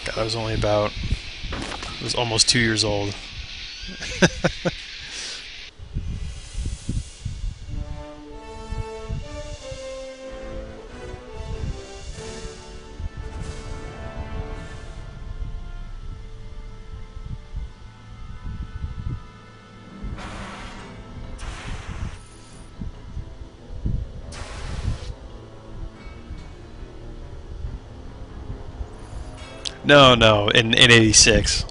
God, I was only about... I was almost 2 years old. No, in '86,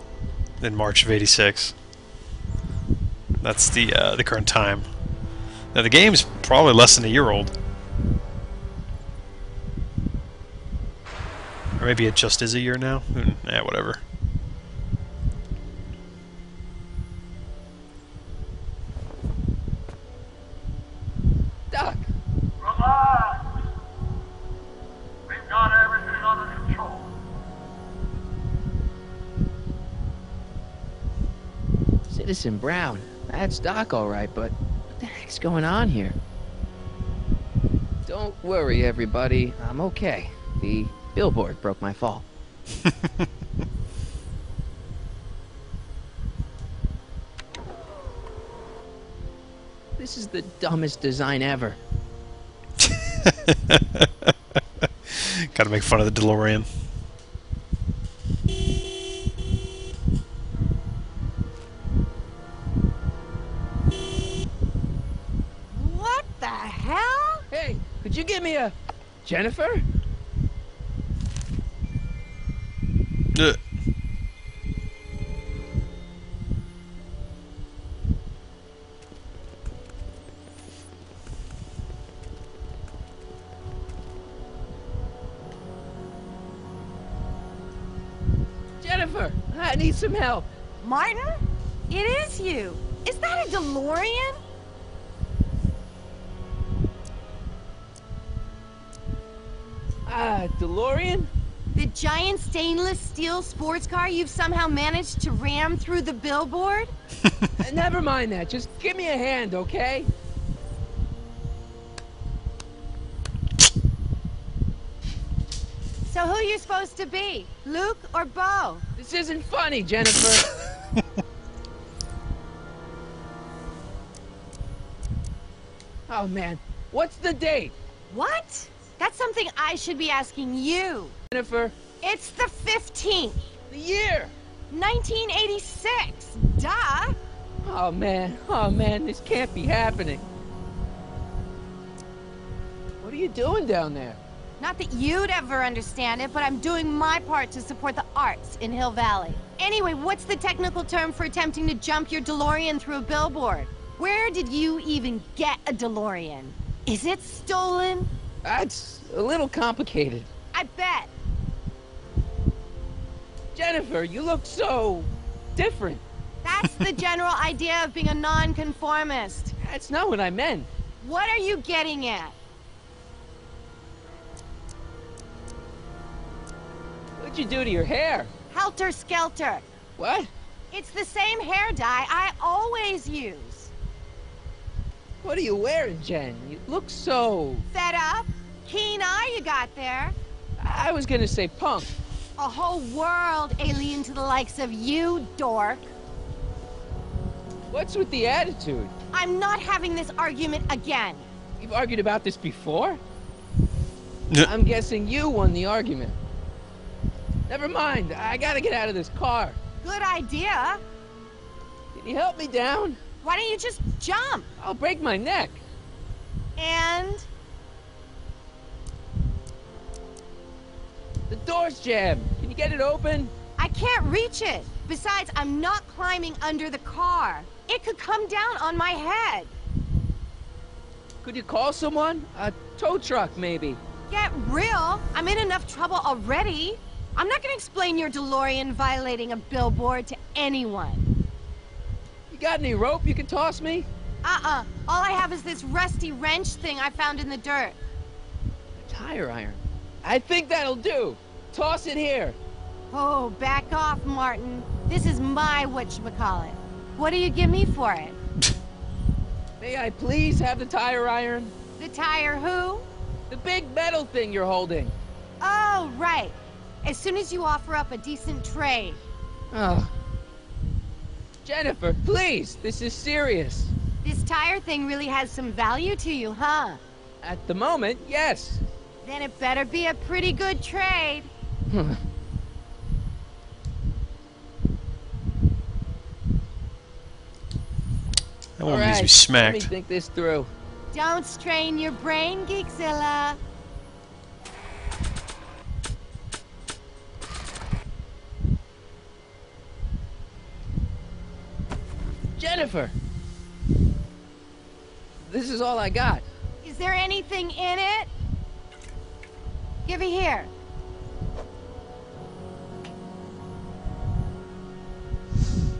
in March of '86. That's the current time. Now the game's probably less than a year old, or maybe it just is a year now. Yeah, whatever. Doc. Relax. We've got everything under control. Citizen Brown. That's Doc, all right, but what the heck's going on here? Don't worry, everybody. I'm okay. The billboard broke my fall. This is the dumbest design ever. Gotta make fun of the DeLorean. What the hell? Hey, could you give me a... Jennifer? Ugh. Jennifer, I need some help. Martin? It is you. Is that a DeLorean? DeLorean? The giant stainless steel sports car you've somehow managed to ram through the billboard? Never mind that. Just give me a hand, okay? So who you supposed to be? Luke or Bo? This isn't funny, Jennifer. Oh, man. What's the date? What? That's something I should be asking you. Jennifer, It's the 15th, the year. 1986. Duh. Oh, man. This can't be happening. What are you doing down there? Not that you'd ever understand it, but I'm doing my part to support the arts in Hill Valley. Anyway, what's the technical term for attempting to jump your DeLorean through a billboard? Where did you even get a DeLorean? Is it stolen? That's a little complicated. I bet. Jennifer, you look so... different. That's the general idea of being a nonconformist. That's not what I meant. What are you getting at? What'd you do to your hair? Helter Skelter. What? It's the same hair dye I always use. What are you wearing, Jen? You look so... Fed up? Keen eye you got there. I was gonna say punk. A whole world alien to the likes of you, dork. What's with the attitude? I'm not having this argument again. You've argued about this before? Yeah. I'm guessing you won the argument. Never mind, I gotta get out of this car. Good idea. Can you help me down? Why don't you just jump? I'll break my neck. And... The door's jammed. Can you get it open? I can't reach it. Besides, I'm not climbing under the car. It could come down on my head. Could you call someone? A tow truck, maybe. Get real. I'm in enough trouble already. I'm not gonna explain your DeLorean violating a billboard to anyone. You got any rope you can toss me? Uh-uh. All I have is this rusty wrench thing I found in the dirt. A tire iron. I think that'll do. Toss it here. Oh, back off, Martin. This is my whatchamacallit. What do you give me for it? May I please have the tire iron? The tire who? The big metal thing you're holding. Oh, right. As soon as you offer up a decent trade. Oh. Jennifer, please, this is serious. This tire thing really has some value to you, huh? At the moment, yes. Then it better be a pretty good trade. That one All needs to be right, let me smacked. think this through. Don't strain your brain, Geekzilla. Jennifer! This is all I got. Is there anything in it? Give it here.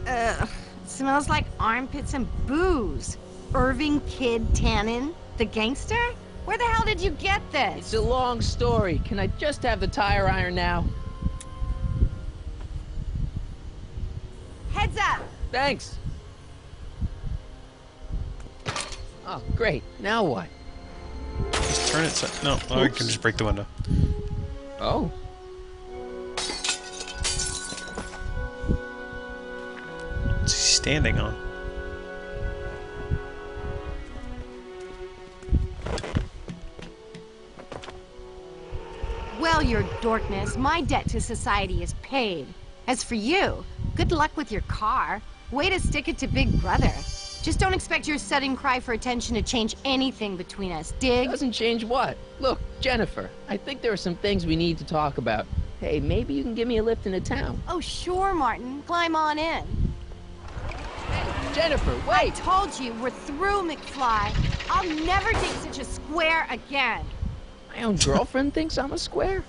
Ugh. It smells like armpits and booze. Irving Kid Tannen, the gangster? Where the hell did you get this? It's a long story. Can I just have the tire iron now? Heads up! Thanks. Oh, great. Now what? Just turn it so... No, I can just break the window. Oh. What's he standing on? Well, your dorkness, my debt to society is paid. As for you, good luck with your car. Way to stick it to Big Brother. Just don't expect your sudden cry for attention to change anything between us, dig? Doesn't change what? Look, Jennifer, I think there are some things we need to talk about. Hey, maybe you can give me a lift into town. Oh, sure, Martin. Climb on in. Jennifer, I wait! told you, we're through, McFly. I'll never date such a square again. My own girlfriend thinks I'm a square?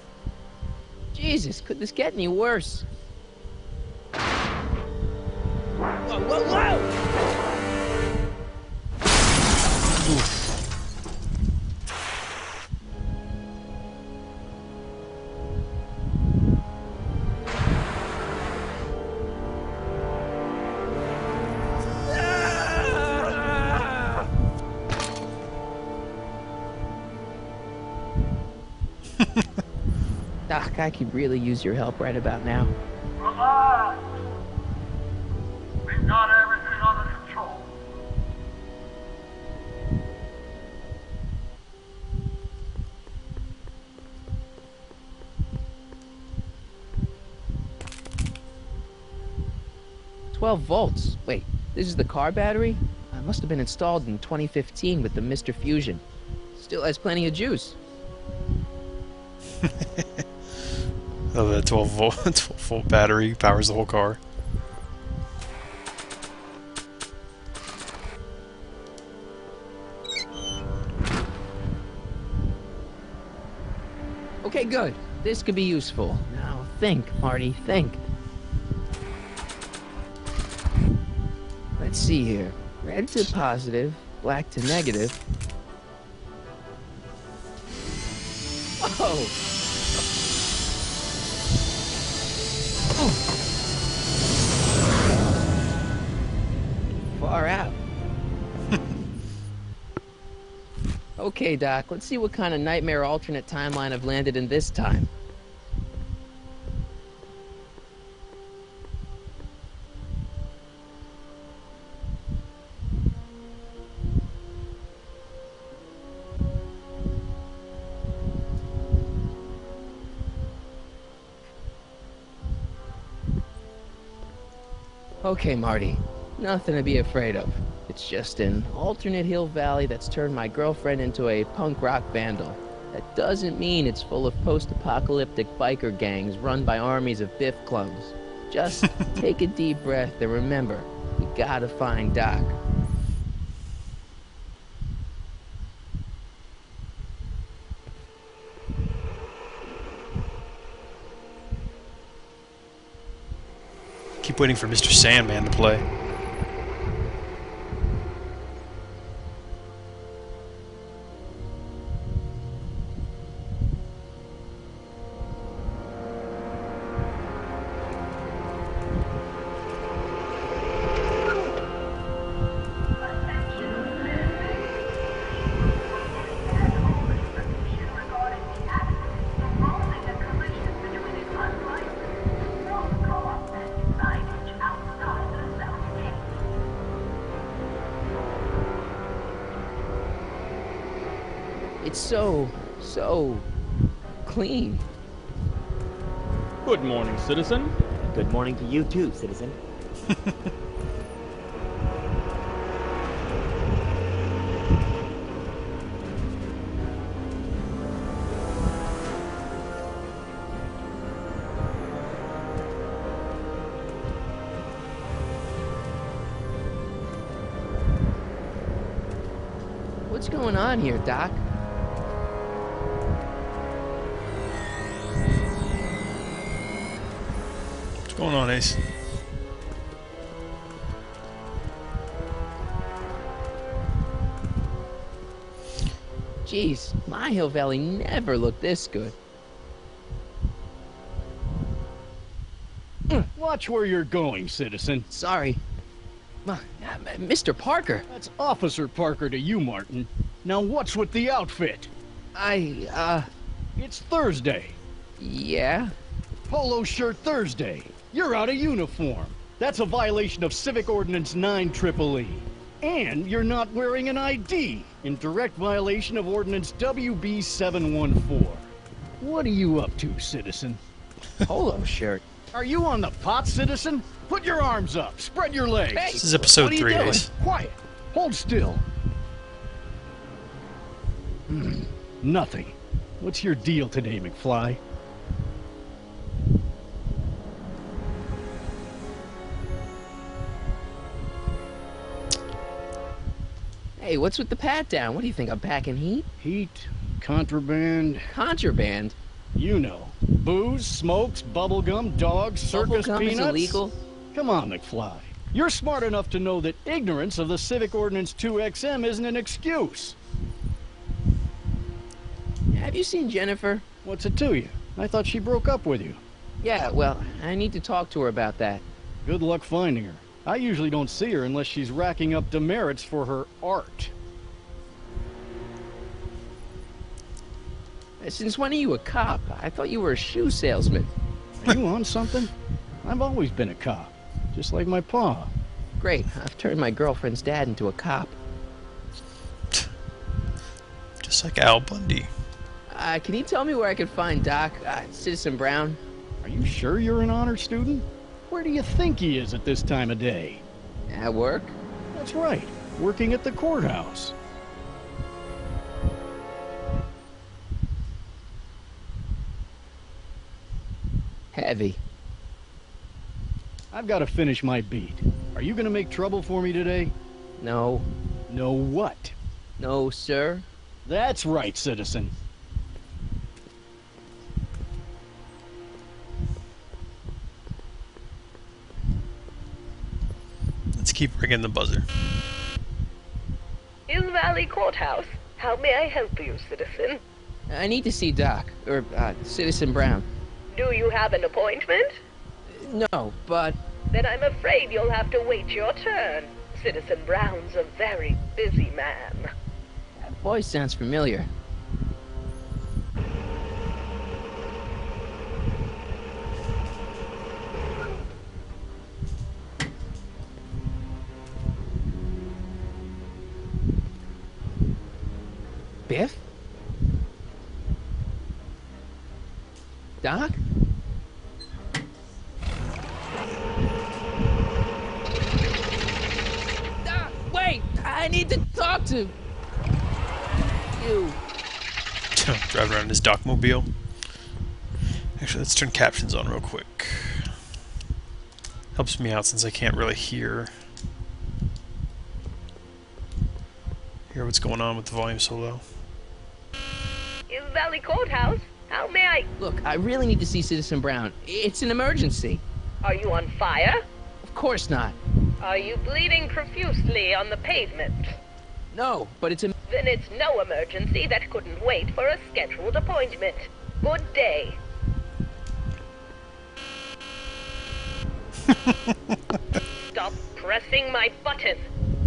Jesus, could this get any worse? Whoa, whoa, whoa! Doc, I could really use your help right about now. Relax. We've got everything under control. "12 volts. Wait, this is the car battery? It must have been installed in 2015 with the Mr. Fusion. Still has plenty of juice. Oh, that 12 volt, 12 volt battery powers the whole car. Okay, good. This could be useful. Now think, Marty, think. Let's see here. Red to positive, black to negative. Whoa! Far out. Okay, Doc, let's see what kind of nightmare alternate timeline I've landed in this time. Okay, Marty. Nothing to be afraid of. It's just an alternate hill valley that's turned my girlfriend into a punk rock vandal. That doesn't mean it's full of post-apocalyptic biker gangs run by armies of Biff clones. Just take a deep breath and remember, we gotta find Doc. Keep waiting for Mr. Sandman to play. It's so clean. Good morning, citizen. Good morning to you too, citizen. What's going on here, Doc? What's going on, Ace? Jeez, my Hill Valley never looked this good. Watch where you're going, citizen. Sorry. Mr. Parker, That's Officer Parker to you, Martin. Now what's with the outfit? It's Thursday. Yeah? Polo shirt Thursday. You're out of uniform. That's a violation of Civic Ordinance 9EEE. And you're not wearing an ID, in direct violation of Ordinance WB 714. What are you up to, citizen? Polo shirt. Are you on the pot, citizen? Put your arms up. Spread your legs. Hey, This is episode What are you 3, doing? Ace. Quiet. Hold still. Nothing. What's your deal today, McFly? Hey, what's with the pat down? What do you think, I'm packing heat? Heat, contraband, Contraband? you know. Booze, smokes, bubblegum, dogs, circus Bubblegum peanuts. is illegal? Come on, McFly. You're smart enough to know that ignorance of the Civic Ordinance 2XM isn't an excuse. Have you seen Jennifer? What's it to you? I thought she broke up with you. Yeah, well, I need to talk to her about that. Good luck finding her. I usually don't see her unless she's racking up demerits for her art. Since when are you a cop? I thought you were a shoe salesman. Are you on something? I've always been a cop, just like my pa. Great, I've turned my girlfriend's dad into a cop. Just like Al Bundy. Can you tell me where I can find Doc, Citizen Brown? Are you sure you're an honor student? Where do you think he is at this time of day? At work? That's right, working at the courthouse. Heavy. I've got to finish my beat. Are you gonna make trouble for me today? No. No what? No, sir. That's right, citizen. Let's keep ringing the buzzer. Hill Valley Courthouse. How may I help you, citizen? I need to see Doc, or, Citizen Brown. Do you have an appointment? No, but... Then I'm afraid you'll have to wait your turn. Citizen Brown's a very busy man. That voice sounds familiar. Biff? Doc? Doc, wait! I need to talk to you. Drive around in his Docmobile. Actually, let's turn captions on real quick. Helps me out since I can't really hear what's going on with the volume so low. Hill Valley Courthouse. How may I... Look, I really need to see Citizen Brown. It's an emergency. Are you on fire? Of course not. Are you bleeding profusely on the pavement? No, but it's a... Then it's no emergency that couldn't wait for a scheduled appointment. Good day. Stop pressing my button.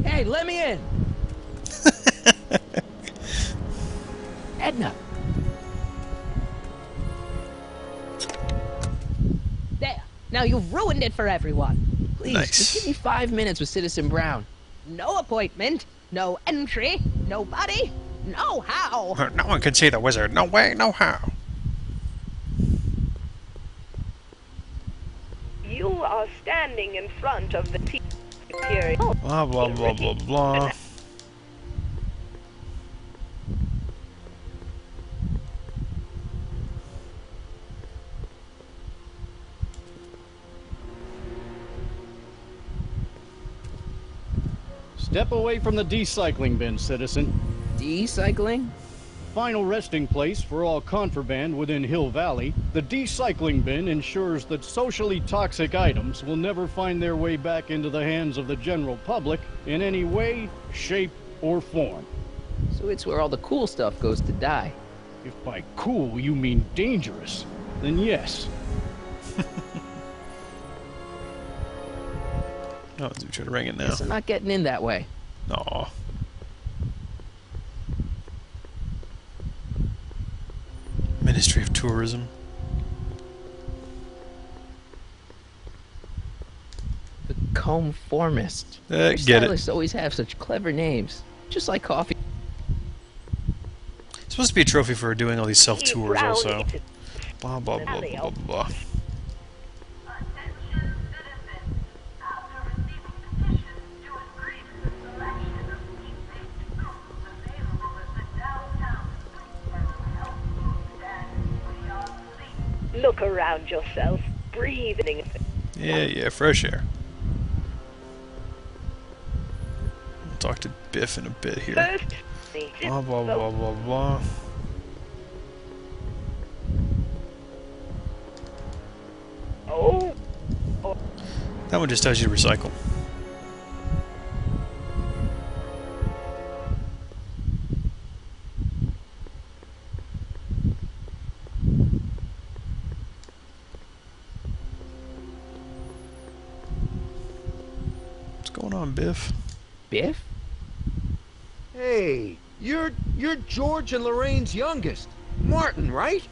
Hey, let me in! Edna! There. Now you've ruined it for everyone. Please, Nice. just give me 5 minutes with Citizen Brown. No appointment, no entry, nobody. No, how? No one can see the wizard. No way, no how. You are standing in front of the Superior. Blah, blah, blah, blah, blah. Step away from the decycling bin, citizen. Decycling? Final resting place for all contraband within Hill Valley, the decycling bin ensures that socially toxic items will never find their way back into the hands of the general public in any way, shape, or form. So it's where all the cool stuff goes to die. If by cool you mean dangerous, then yes. Oh, dude, try to ring it now. Guess I'm not getting in that way. Aw. Ministry of Tourism. The Conformist. Get it. Stylists always have such clever names. Just like coffee. It's supposed to be a trophy for doing all these self-tours Brown also. eats it. Blah, blah, blah, blah, blah, blah. Attention citizens. After receiving petitions to agree to the selection of meat-based foods available at the downtown Springfield Health Food Stand, we are pleased. Look around yourself. Breathing. Yeah, fresh air. We'll talk to Biff in a bit here. First, Blah, blah, blah, blah, blah. Oh, That one just tells you to recycle. What's going on, Biff? Biff? Hey, you're George and Lorraine's youngest. Martin, right?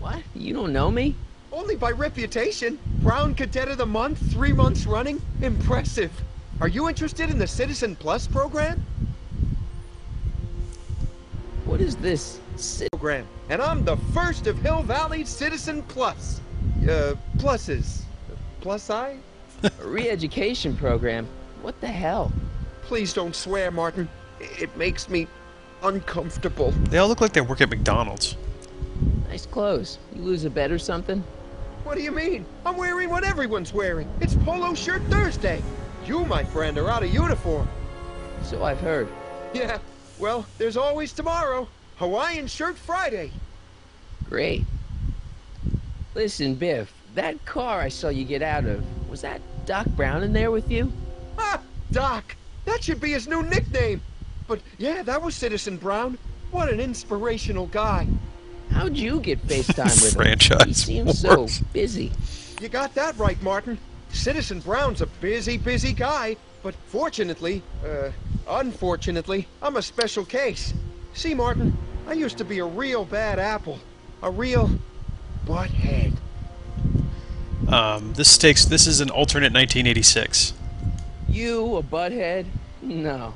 What? You don't know me? Only by reputation. Brown Cadet of the Month, 3 months running. Impressive. Are you interested in the Citizen Plus program? What is this? Program. And I'm the first of Hill Valley Citizen Plus. Pluses. Plus I? A re-education program? What the hell? Please don't swear, Martin. It makes me uncomfortable. They all look like they work at McDonald's. Nice clothes. You lose a bet or something? What do you mean? I'm wearing what everyone's wearing. It's Polo Shirt Thursday. You, my friend, are out of uniform. So I've heard. Yeah, well, there's always tomorrow. Hawaiian Shirt Friday. Great. Listen, Biff, that car I saw you get out of, was that Doc Brown in there with you? Ah, Doc. That should be his new nickname. But yeah, that was Citizen Brown. What an inspirational guy. How'd you get FaceTime with him? Franchise He seems so wars. busy. You got that right, Martin. Citizen Brown's a busy guy. But unfortunately, I'm a special case. See, Martin, I used to be a real bad apple. A real butthead. This is an alternate 1986. You, a butthead? No.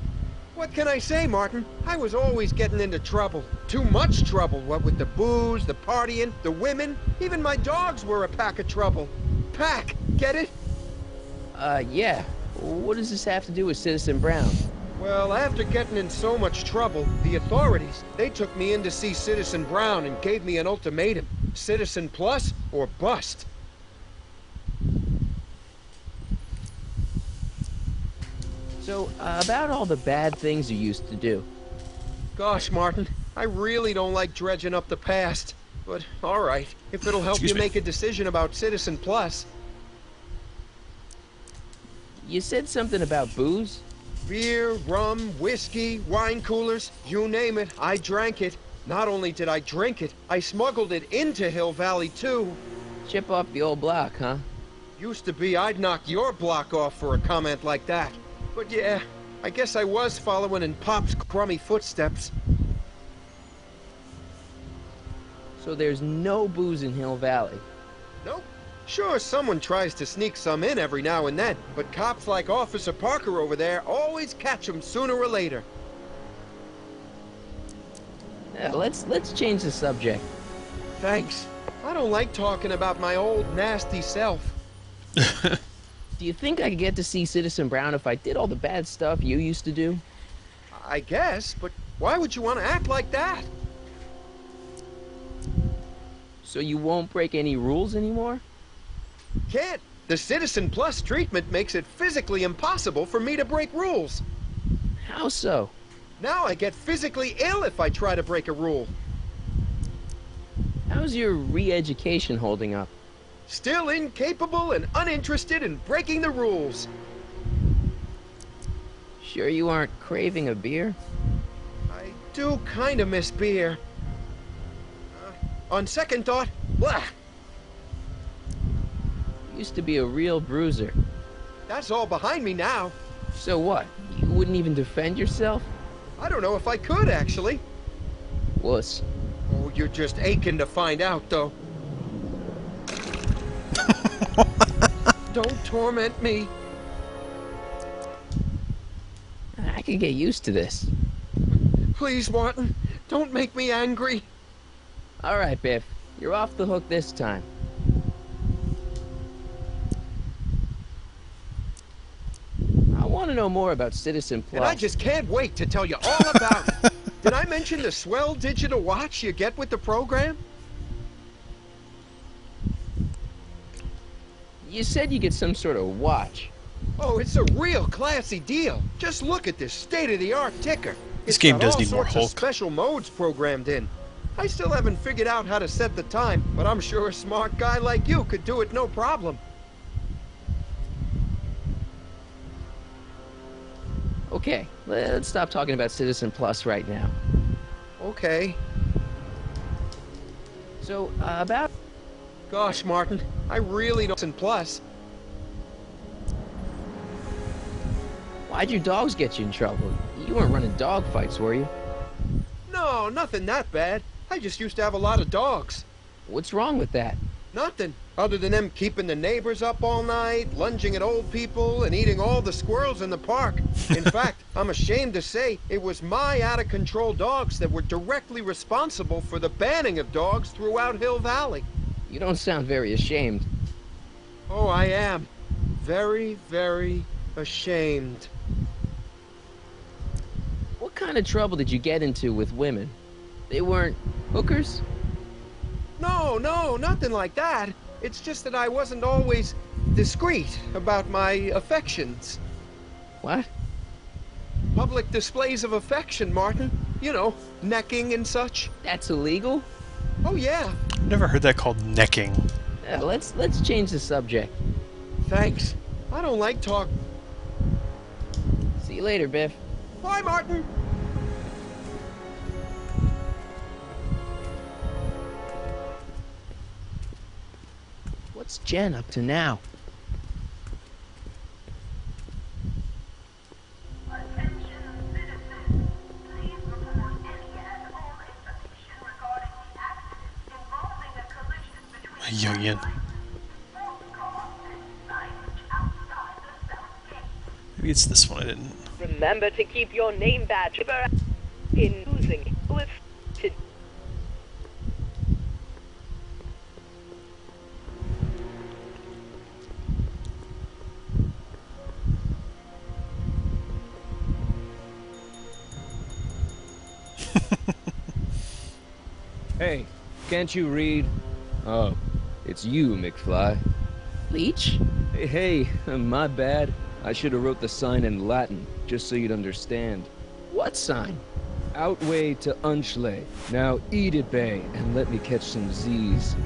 What can I say, Martin? I was always getting into trouble. Too much trouble, what with the booze, the partying, the women. Even my dogs were a pack of trouble. Pack, get it? Yeah. What does this have to do with Citizen Brown? Well, after getting in so much trouble, the authorities, they took me in to see Citizen Brown and gave me an ultimatum. Citizen Plus or bust. So, about all the bad things you used to do. Gosh, Martin, I really don't like dredging up the past. But, alright, if it'll help Excuse you me. make a decision about Citizen Plus. You said something about booze? Beer, rum, whiskey, wine coolers, you name it, I drank it. Not only did I drink it, I smuggled it into Hill Valley, too. Chip off the old block, huh? Used to be I'd knock your block off for a comment like that. But yeah, I guess I was following in Pop's crummy footsteps. So there's no booze in Hill Valley. Nope. Sure, someone tries to sneak some in every now and then, but cops like Officer Parker over there always catch 'em sooner or later. Let's change the subject. Thanks. I don't like talking about my old nasty self. Do you think I could get to see Citizen Brown if I did all the bad stuff you used to do? I guess, but why would you want to act like that? So you won't break any rules anymore? Can't. The Citizen Plus treatment makes it physically impossible for me to break rules. How so? Now I get physically ill if I try to break a rule. How's your re-education holding up? Still incapable and uninterested in breaking the rules. Sure you aren't craving a beer? I do kind of miss beer. On second thought, blah. You used to be a real bruiser. That's all behind me now. So what? You wouldn't even defend yourself? I don't know if I could, actually. Wuss. Oh, you're just aching to find out, though. Don't torment me. I could get used to this. Please, Martin, don't make me angry. All right, Biff. You're off the hook this time. I want to know more about Citizen Plus. And I just can't wait to tell you all about it. Did I mention the swell digital watch you get with the program? You said you get some sort of watch. Oh, it's a real classy deal. Just look at this state-of-the-art ticker. This game does got all need more sorts of Hulk. special modes programmed in. I still haven't figured out how to set the time, but I'm sure a smart guy like you could do it no problem. Okay, let's stop talking about Citizen Plus right now. Okay. So, about... Gosh, Martin, I really don't... Plus, Why'd your dogs get you in trouble? You weren't running dog fights, were you? no, nothing that bad. I just used to have a lot of dogs. What's wrong with that? Nothing, other than them keeping the neighbors up all night, lunging at old people, and eating all the squirrels in the park. In fact, I'm ashamed to say it was my out-of-control dogs that were directly responsible for the banning of dogs throughout Hill Valley. You don't sound very ashamed. Oh, I am. Very, very ashamed. What kind of trouble did you get into with women? They weren't hookers? No, nothing like that. It's just that I wasn't always discreet about my affections. What? Public displays of affection, Martin. You know, necking and such. That's illegal? Oh, yeah. Never heard that called necking. Let's change the subject. Thanks. I don't like talk. See you later, Biff. Bye, Martin. What's Jen up to now? Attention citizens. Please report any and all information regarding the accident involving a collision between Youngin. sports car and signage outside the south gate. Maybe it's this one I didn't. Remember to keep your name badge in losing with to Hey, can't you read? Oh, it's you, McFly. Leech? Hey, my bad. I should have wrote the sign in Latin, just so you'd understand. What sign? Outway to Unchley. Now eat it, Bay, and let me catch some Z's.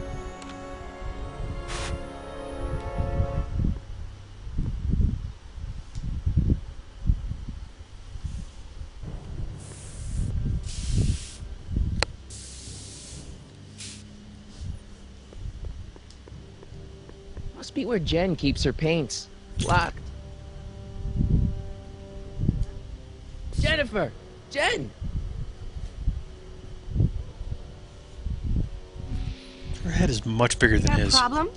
Must be where Jen keeps her paints. Locked. Jennifer! Jen! Her head is much bigger than Got a his. problem?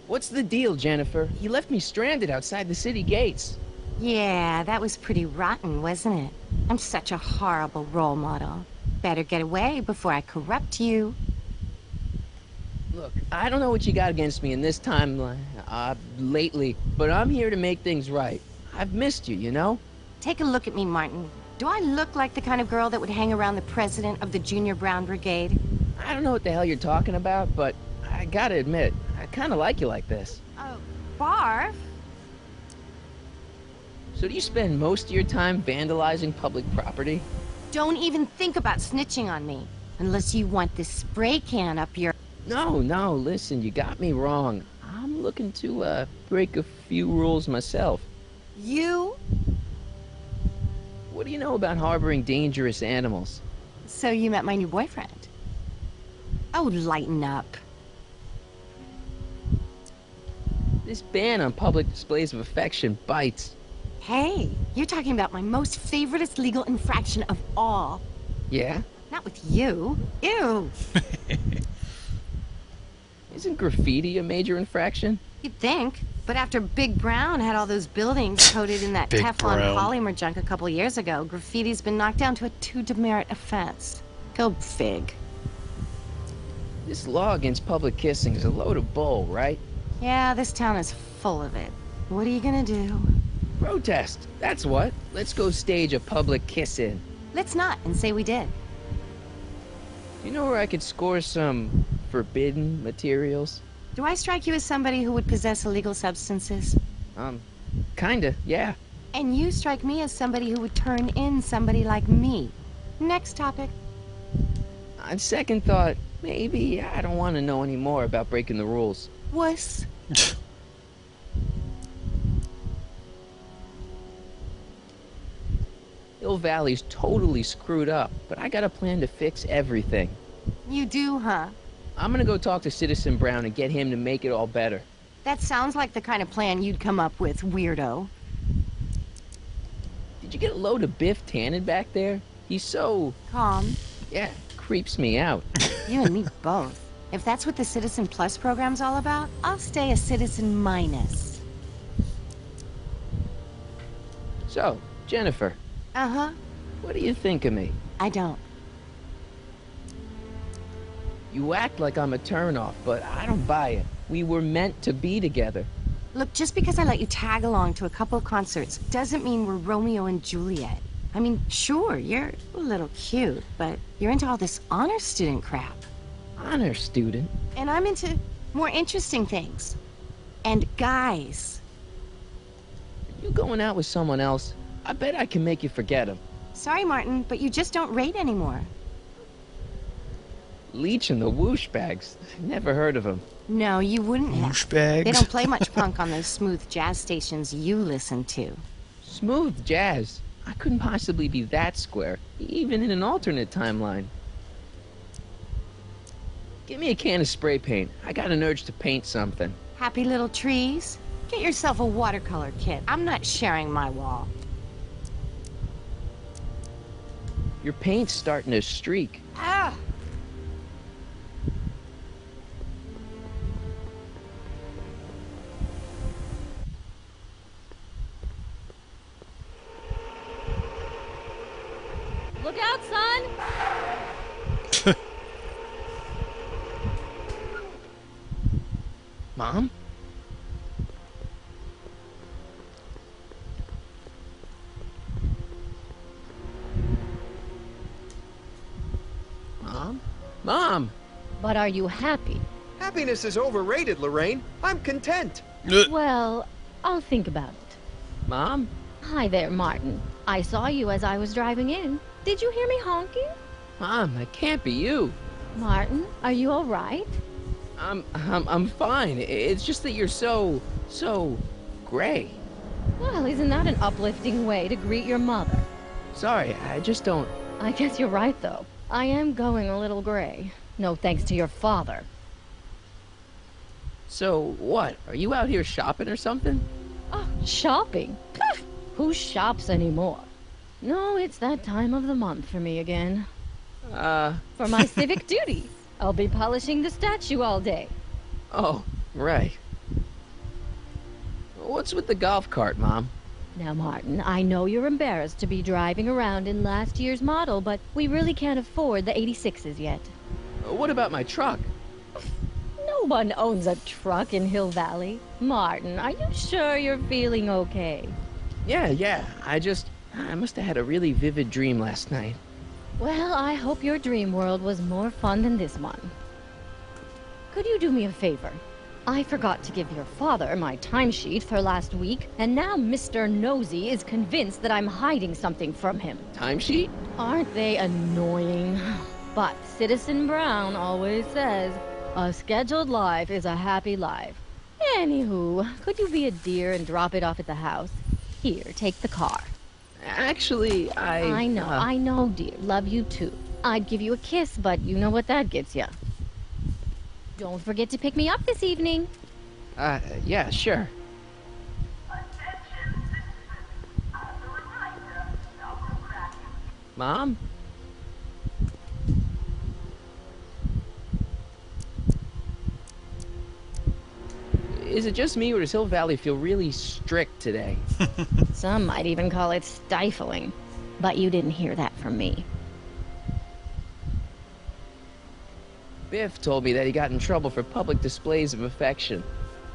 What's the deal, Jennifer? You left me stranded outside the city gates. Yeah, that was pretty rotten, wasn't it? I'm such a horrible role model. Better get away before I corrupt you. Look, I don't know what you got against me in this timeline, lately, but I'm here to make things right. I've missed you, you know? Take a look at me, Martin. Do I look like the kind of girl that would hang around the president of the Junior Brown Brigade? I don't know what the hell you're talking about, but I gotta admit, I kinda like you like this. Oh, barf? So do you spend most of your time vandalizing public property? Don't even think about snitching on me. Unless you want this spray can up your... No, listen, you got me wrong. I'm looking to, break a few rules myself. You? What do you know about harboring dangerous animals? So you met my new boyfriend. Oh, lighten up. This ban on public displays of affection bites. Hey, you're talking about my most favoriteest legal infraction of all. Yeah? Not with you. Ew. Isn't graffiti a major infraction? You'd think. But after Big Brown had all those buildings coated in that Big Teflon Brown. polymer junk a couple years ago, graffiti's been knocked down to a 2 demerit offense. Go fig. This law against public kissing is a load of bull, right? Yeah, this town is full of it. What are you gonna do? Protest, that's what. Let's go stage a public kiss-in. Let's not and say we did. You know where I could score some forbidden materials? Do I strike you as somebody who would possess illegal substances? Kinda, yeah. And you strike me as somebody who would turn in somebody like me. Next topic. On second thought, maybe I don't want to know any more about breaking the rules. Wuss. Hill Valley's totally screwed up, but I got a plan to fix everything. You do, huh? I'm gonna go talk to Citizen Brown and get him to make it all better. That sounds like the kind of plan you'd come up with, weirdo. Did you get a load of Biff Tannen back there? He's so... Calm. yeah, creeps me out. You and me both. If that's what the Citizen Plus program's all about, I'll stay a Citizen Minus. So, Jennifer, Uh-huh. what do you think of me? I don't. You act like I'm a turnoff, but I don't buy it. We were meant to be together. Look, just because I let you tag along to a couple of concerts doesn't mean we're Romeo and Juliet. I mean, sure, you're a little cute, but you're into all this honor student crap. Honor student? And I'm into more interesting things. And guys. You going out with someone else? I bet I can make you forget him. Sorry, Martin, but you just don't rate anymore. Leech and the Whoosh Bags. Never heard of them. No, you wouldn't have. Whoosh bags. They don't play much punk on those smooth jazz stations you listen to. Smooth jazz. I couldn't possibly be that square, even in an alternate timeline. Give me a can of spray paint. I got an urge to paint something. Happy little trees? Get yourself a watercolor kit. I'm not sharing my wall. Your paint's starting to streak. Ah! Look out, son! Mom? Mom? Mom! But are you happy? Happiness is overrated, Lorraine. I'm content. Well, I'll think about it. Mom? Hi there, Martin. I saw you as I was driving in. Did you hear me honking? Mom, that can't be you. Martin, are you all right? I'm fine. It's just that you're so gray. Well, isn't that an uplifting way to greet your mother? Sorry, I just don't... I guess you're right, though. I am going a little gray. No thanks to your father. So, what? Are you out here shopping or something? Oh, shopping? Pah! Who shops anymore? No, it's that time of the month for me again. For my civic duty. I'll be polishing the statue all day. Oh, right. What's with the golf cart, Mom? Now, Martin, I know you're embarrassed to be driving around in last year's model, but we really can't afford the 86s yet. What about my truck? No one owns a truck in Hill Valley. Martin, are you sure you're feeling okay? Yeah. I must have had a really vivid dream last night. Well, I hope your dream world was more fun than this one. Could you do me a favor? I forgot to give your father my timesheet for last week, and now Mr. Nosy is convinced that I'm hiding something from him. Timesheet? Aren't they annoying? But Citizen Brown always says, a scheduled life is a happy life. Anywho, could you be a dear and drop it off at the house? Here, take the car. Actually, I know, dear. Love you too. I'd give you a kiss, but you know what that gets you. Don't forget to pick me up this evening. Yeah, sure. Attention, citizens. As a reminder, no cracking. Mom? Is it just me, or does Hill Valley feel really strict today? Some might even call it stifling. But you didn't hear that from me. Biff told me that he got in trouble for public displays of affection.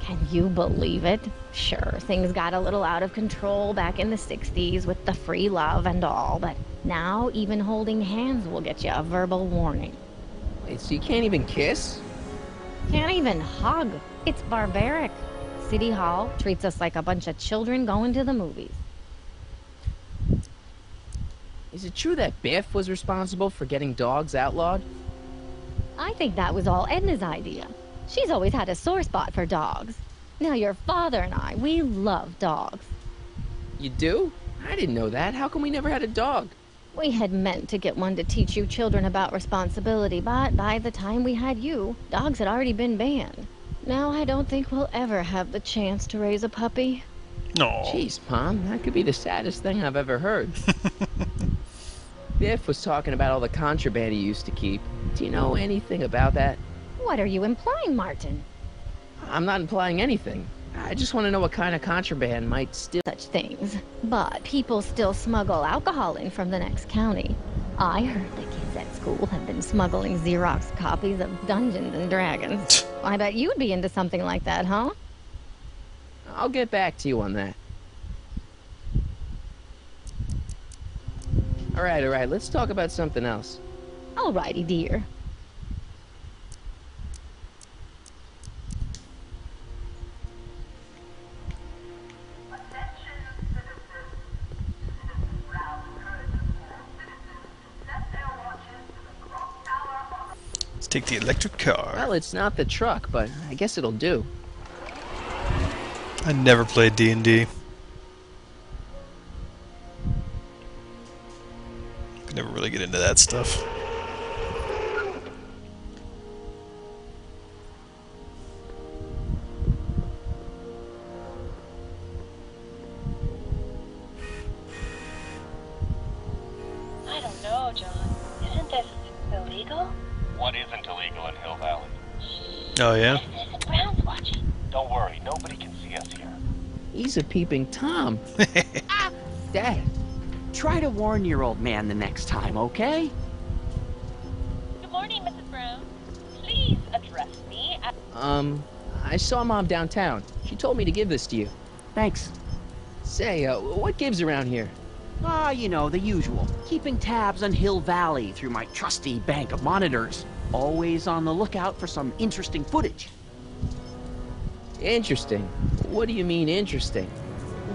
Can you believe it? Sure, things got a little out of control back in the 60s with the free love and all, but now even holding hands will get you a verbal warning. Wait, so you can't even kiss? Can't even hug. It's barbaric. City Hall treats us like a bunch of children going to the movies. Is it true that Biff was responsible for getting dogs outlawed? I think that was all Edna's idea. She's always had a sore spot for dogs. Now your father and I, we love dogs. You do? I didn't know that. How come we never had a dog? We had meant to get one to teach you children about responsibility, but by the time we had you, dogs had already been banned. Now I don't think we'll ever have the chance to raise a puppy. No. Jeez, Mom, that could be the saddest thing I've ever heard. Biff was talking about all the contraband he used to keep. Do you know anything about that? What are you implying, Martin? I'm not implying anything. I just want to know what kind of contraband might still... Such things. But people still smuggle alcohol in from the next county. I heard the kids at school have been smuggling Xerox copies of Dungeons and Dragons. I bet you'd be into something like that, huh? I'll get back to you on that. All right, let's talk about something else. Alrighty, dear. Attention, citizens. Citizen Brown urges all citizens to set their watches to the clock tower on Let's take the electric car. Well, it's not the truck, but I guess it'll do. I never played D&D. Could never really get into that stuff. I don't know, John. Isn't this illegal? What isn't illegal in Hill Valley? Oh, yeah? Citizen Brown's watching. Don't worry, nobody can see us here. He's a peeping Tom. Dad. Try to warn your old man the next time, okay? Good morning, Mrs. Brown. Please address me as... I saw Mom downtown. She told me to give this to you. Thanks. Say, what gives around here? Ah, you know, the usual. Keeping tabs on Hill Valley through my trusty bank of monitors. Always on the lookout for some interesting footage. Interesting? What do you mean, interesting?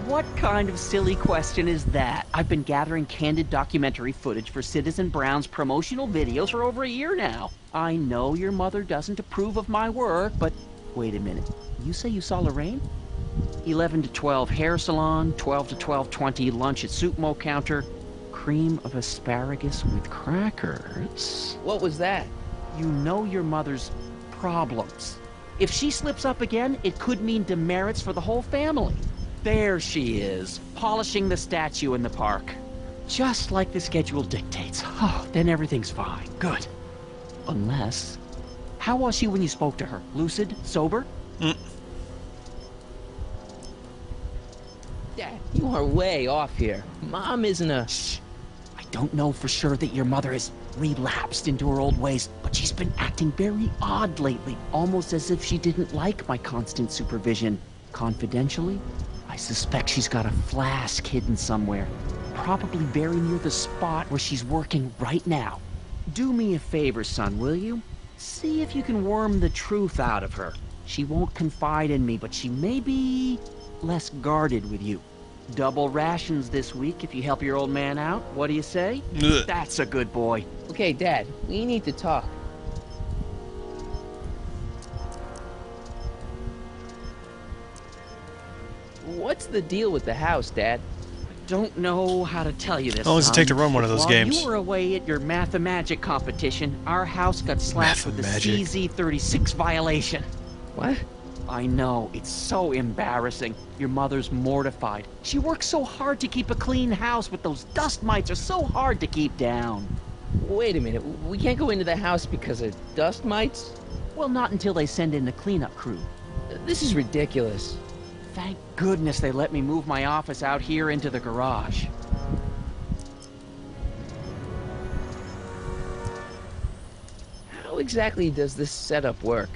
What kind of silly question is that? I've been gathering candid documentary footage for Citizen Brown's promotional videos for over a year now. I know your mother doesn't approve of my work, but wait a minute. You say you saw Lorraine? 11 to 12 hair salon, 12 to 12:20 lunch at soup mo counter, cream of asparagus with crackers. What was that? You know your mother's problems. If she slips up again, it could mean demerits for the whole family. There she is, polishing the statue in the park. Just like the schedule dictates. Oh, then everything's fine. Good. Unless... How was she when you spoke to her? Lucid? Sober? Dad, you are way off here. Mom isn't a... Shh. I don't know for sure that your mother has relapsed into her old ways, but she's been acting very odd lately, almost as if she didn't like my constant supervision. Confidentially, I suspect she's got a flask hidden somewhere, probably very near the spot where she's working right now. Do me a favor, son, will you? See if you can worm the truth out of her. She won't confide in me, but she may be less guarded with you. Double rations this week if you help your old man out. What do you say? Ugh. That's a good boy. Okay, Dad, we need to talk. What's the deal with the house, Dad? Don't know how to tell you this. How long does it take to run one of those While games? you were away at your Mathemagic competition, our house got slapped with the Mathemagic. CZ36 violation. What? I know, it's so embarrassing. Your mother's mortified. She works so hard to keep a clean house, but those dust mites are so hard to keep down. Wait a minute, we can't go into the house because of dust mites? Well, not until they send in the cleanup crew. This is ridiculous. Thank goodness they let me move my office out here into the garage. How exactly does this setup work?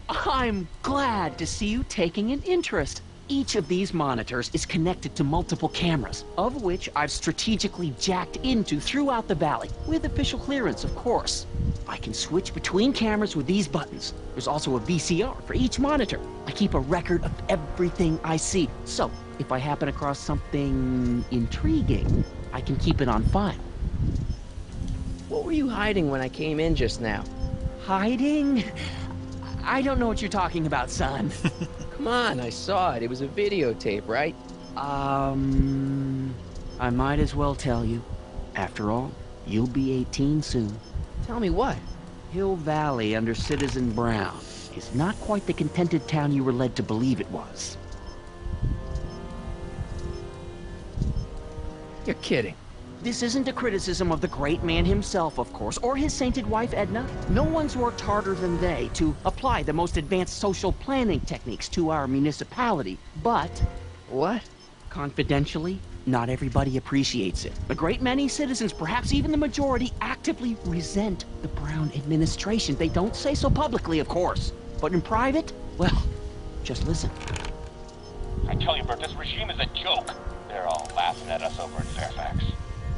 I'm glad to see you taking an interest. Each of these monitors is connected to multiple cameras, of which I've strategically jacked into throughout the valley, with official clearance, of course. I can switch between cameras with these buttons. There's also a VCR for each monitor. I keep a record of everything I see, so if I happen across something intriguing, I can keep it on file. What were you hiding when I came in just now? Hiding? I don't know what you're talking about, son. Come on, I saw it. It was a videotape, right? I might as well tell you. After all, you'll be 18 soon. Tell me what? Hill Valley under Citizen Brown is not quite the contented town you were led to believe it was. You're kidding. This isn't a criticism of the great man himself, of course, or his sainted wife, Edna. No one's worked harder than they to apply the most advanced social planning techniques to our municipality. But... What? Confidentially, not everybody appreciates it. A great many citizens, perhaps even the majority, actively resent the Brown administration. They don't say so publicly, of course. But in private, well, just listen. I tell you, Bert, this regime is a joke. They're all laughing at us over in Fairfax.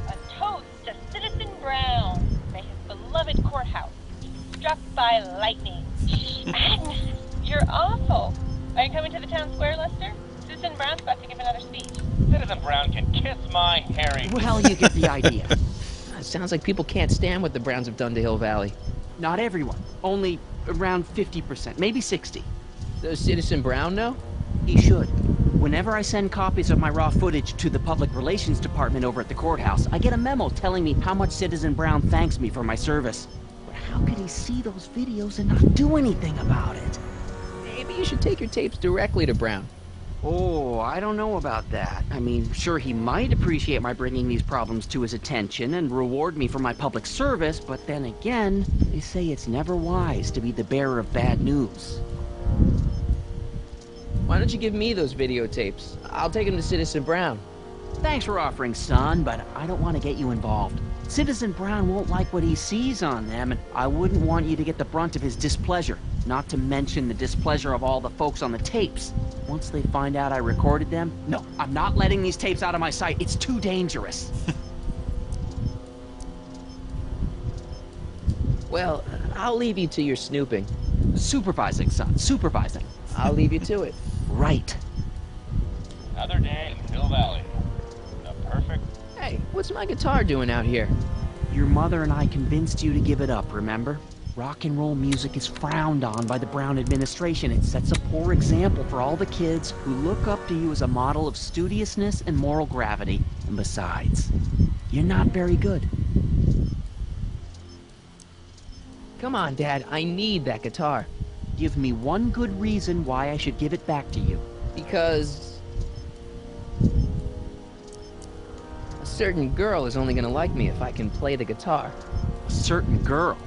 A toast to Citizen Brown. May his beloved courthouse be struck by lightning. Shh, Agnes, you're awful. Are you coming to the town square, Lester? Citizen Brown's about to give another speech. Citizen Brown can kiss my hairy... Well, you get the idea. It sounds like people can't stand what the Browns have done to Hill Valley. Not everyone. Only around 50%, maybe 60. Does Citizen Brown know? He should. Whenever I send copies of my raw footage to the Public Relations Department over at the courthouse, I get a memo telling me how much Citizen Brown thanks me for my service. But how could he see those videos and not do anything about it? Maybe you should take your tapes directly to Brown. Oh, I don't know about that. I mean, sure, he might appreciate my bringing these problems to his attention and reward me for my public service, but then again, they say it's never wise to be the bearer of bad news. Why don't you give me those videotapes? I'll take them to Citizen Brown. Thanks for offering, son, but I don't want to get you involved. Citizen Brown won't like what he sees on them, and I wouldn't want you to get the brunt of his displeasure, not to mention the displeasure of all the folks on the tapes. Once they find out I recorded them, no, I'm not letting these tapes out of my sight. It's too dangerous. Well, I'll leave you to your snooping. Supervising, son, supervising. I'll leave you to it. Right. Another day in Hill Valley. The perfect... Hey, what's my guitar doing out here? Your mother and I convinced you to give it up, remember? Rock and roll music is frowned on by the Brown administration. It sets a poor example for all the kids who look up to you as a model of studiousness and moral gravity. And besides, you're not very good. Come on, Dad, I need that guitar. Give me one good reason why I should give it back to you. Because... a certain girl is only gonna like me if I can play the guitar. A certain girl?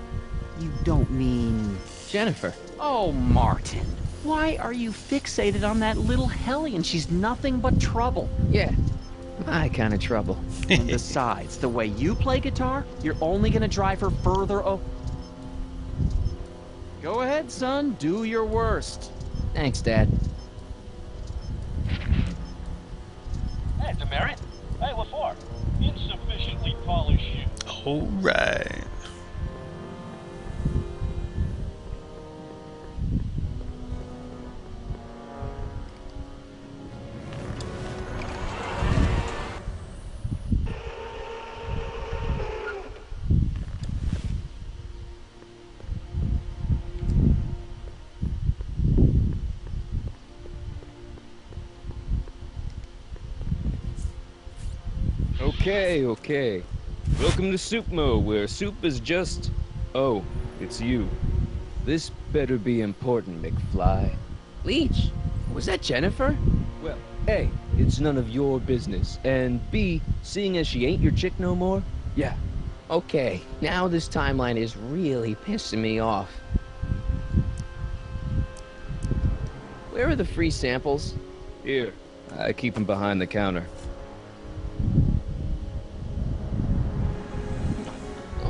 You don't mean... Jennifer. Oh, Martin. Why are you fixated on that little hellion? She's nothing but trouble. Yeah, my kind of trouble. And besides, the way you play guitar, you're only gonna drive her further. Oh, go ahead, son. Do your worst. Thanks, Dad. Hey, demerit. Hey, what for? Insufficiently polished shoe. Alright. Okay. Welcome to Soupmo, where soup is just... Oh, it's you. This better be important, McFly. Leech, was that Jennifer? Well, A, it's none of your business, and B, seeing as she ain't your chick no more, yeah. Okay, now this timeline is really pissing me off. Where are the free samples? Here, I keep them behind the counter.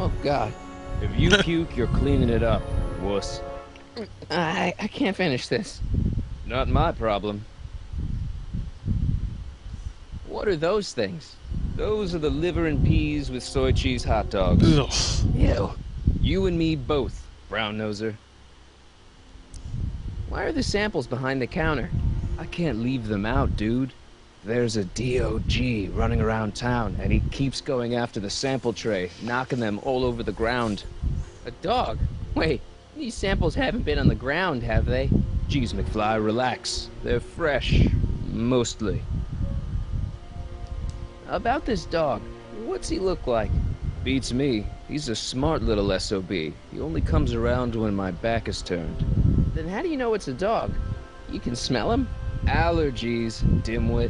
Oh, God. If you puke, you're cleaning it up, wuss. I can't finish this. Not my problem. What are those things? Those are the liver and peas with soy cheese hot dogs. Ugh. Ew. You and me both, brown noser. Why are the samples behind the counter? I can't leave them out, dude. There's a DOG running around town, and he keeps going after the sample tray, knocking them all over the ground. A dog? Wait, these samples haven't been on the ground, have they? Geez, McFly, relax. They're fresh. Mostly. About this dog, what's he look like? Beats me. He's a smart little SOB. He only comes around when my back is turned. Then how do you know it's a dog? You can smell him? Allergies, dimwit.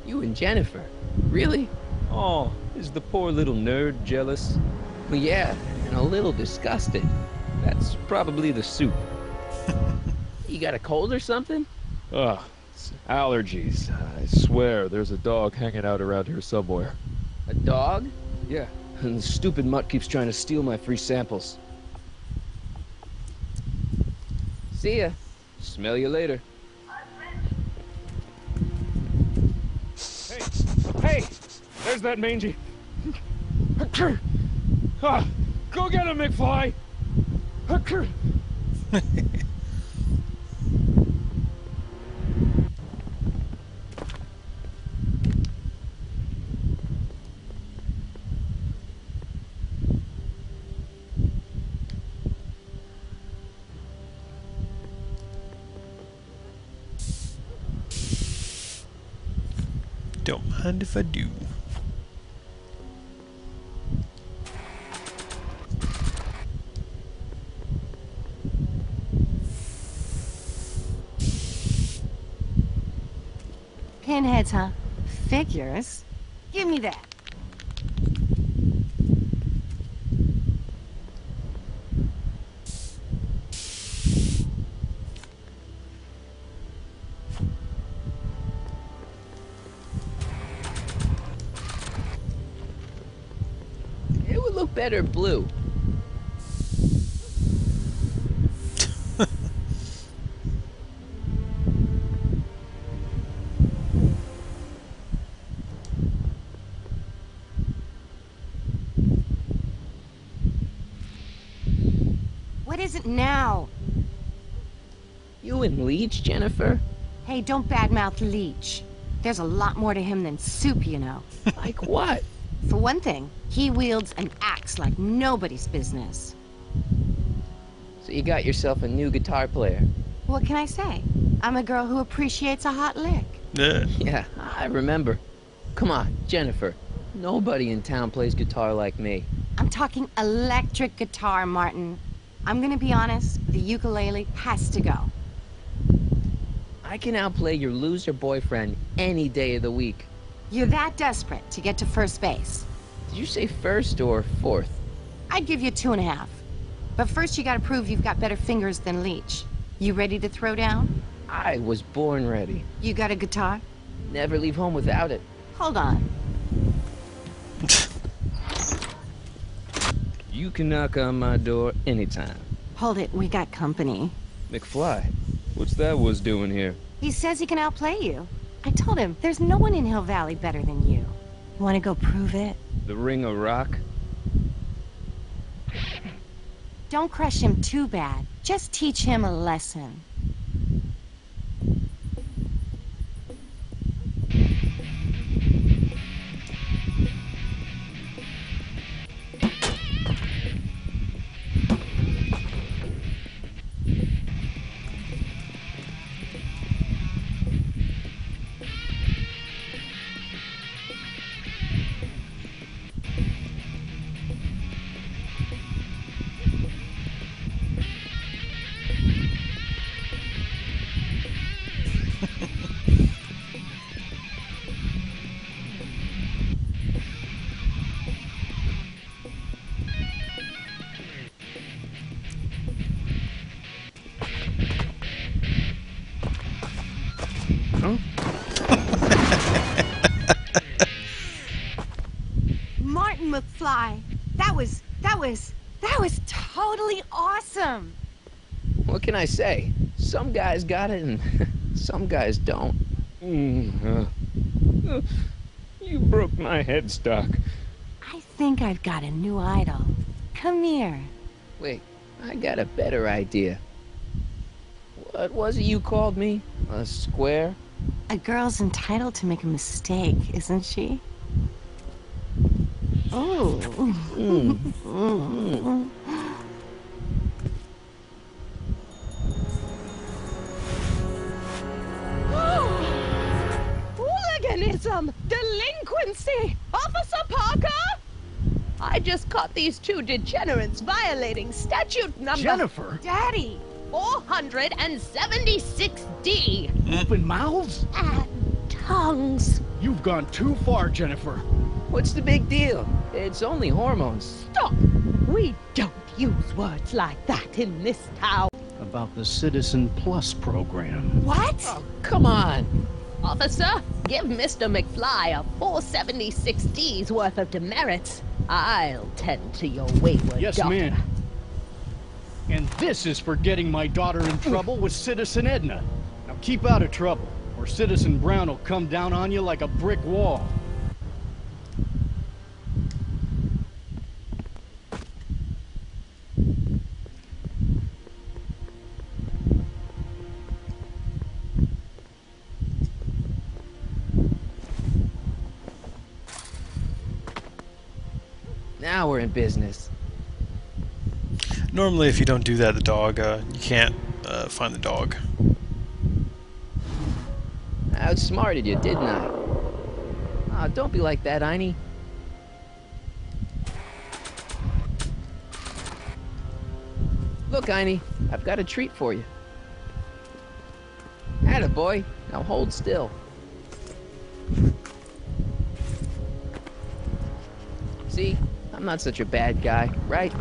You and Jennifer? Really? Oh, is the poor little nerd jealous? Well, yeah, and a little disgusted. That's probably the soup. You got a cold or something? Ugh, it's allergies. I swear there's a dog hanging out around here somewhere. A dog? Yeah, and the stupid mutt keeps trying to steal my free samples. See ya. Smell you later. Hey! There's that mangy. Ah, go get him, McFly! Don't mind if I do. Pinheads, huh? Figures? Give me that. It would look better blue. What is it now? You and Leech, Jennifer? Hey, don't badmouth Leech. There's a lot more to him than soup, you know. Like what? For one thing, he wields an axe like nobody's business. So you got yourself a new guitar player. What can I say? I'm a girl who appreciates a hot lick. Yeah. Yeah, I remember. Come on, Jennifer. Nobody in town plays guitar like me. I'm talking electric guitar, Martin. I'm gonna be honest, the ukulele has to go. I can outplay your loser boyfriend any day of the week. You're that desperate to get to first base. Did you say first or fourth? I'd give you 2.5. But first you gotta prove you've got better fingers than Leech. You ready to throw down? I was born ready. You got a guitar? Never leave home without it. Hold on. You can knock on my door anytime. Hold it, we got company. McFly, what's that was doing here? He says he can outplay you. I told him, there's no one in Hill Valley better than you. Wanna go prove it? The Ring of Rock? Don't crush him too bad. Just teach him a lesson. Martin McFly, that was totally awesome. What can I say? Some guys got it and some guys don't. You broke my headstock. I think I've got a new idol. Come here. Wait, I got a better idea. What was it you called me? A square? A girl's entitled to make a mistake, isn't she? Oh. Hooliganism! Delinquency! Officer Parker! I just caught these two degenerates violating statute number... Jennifer? Daddy! 476D! Open mouths? And tongues. You've gone too far, Jennifer. What's the big deal? It's only hormones. Stop! We don't use words like that in this town. About the Citizen Plus program. What? Oh, come on. Officer, give Mr. McFly a 476D's worth of demerits. I'll tend to your wayward Yes, daughter. ma'am. And this is for getting my daughter in trouble with Citizen Edna. Now keep out of trouble, or Citizen Brown will come down on you like a brick wall. Now we're in business. Normally, if you don't do that, the dog, you can't find the dog. I outsmarted you, didn't I? Ah, don't be like that, Einie. Look, Einie, I've got a treat for you. Attaboy. Now hold still. See? I'm not such a bad guy, right?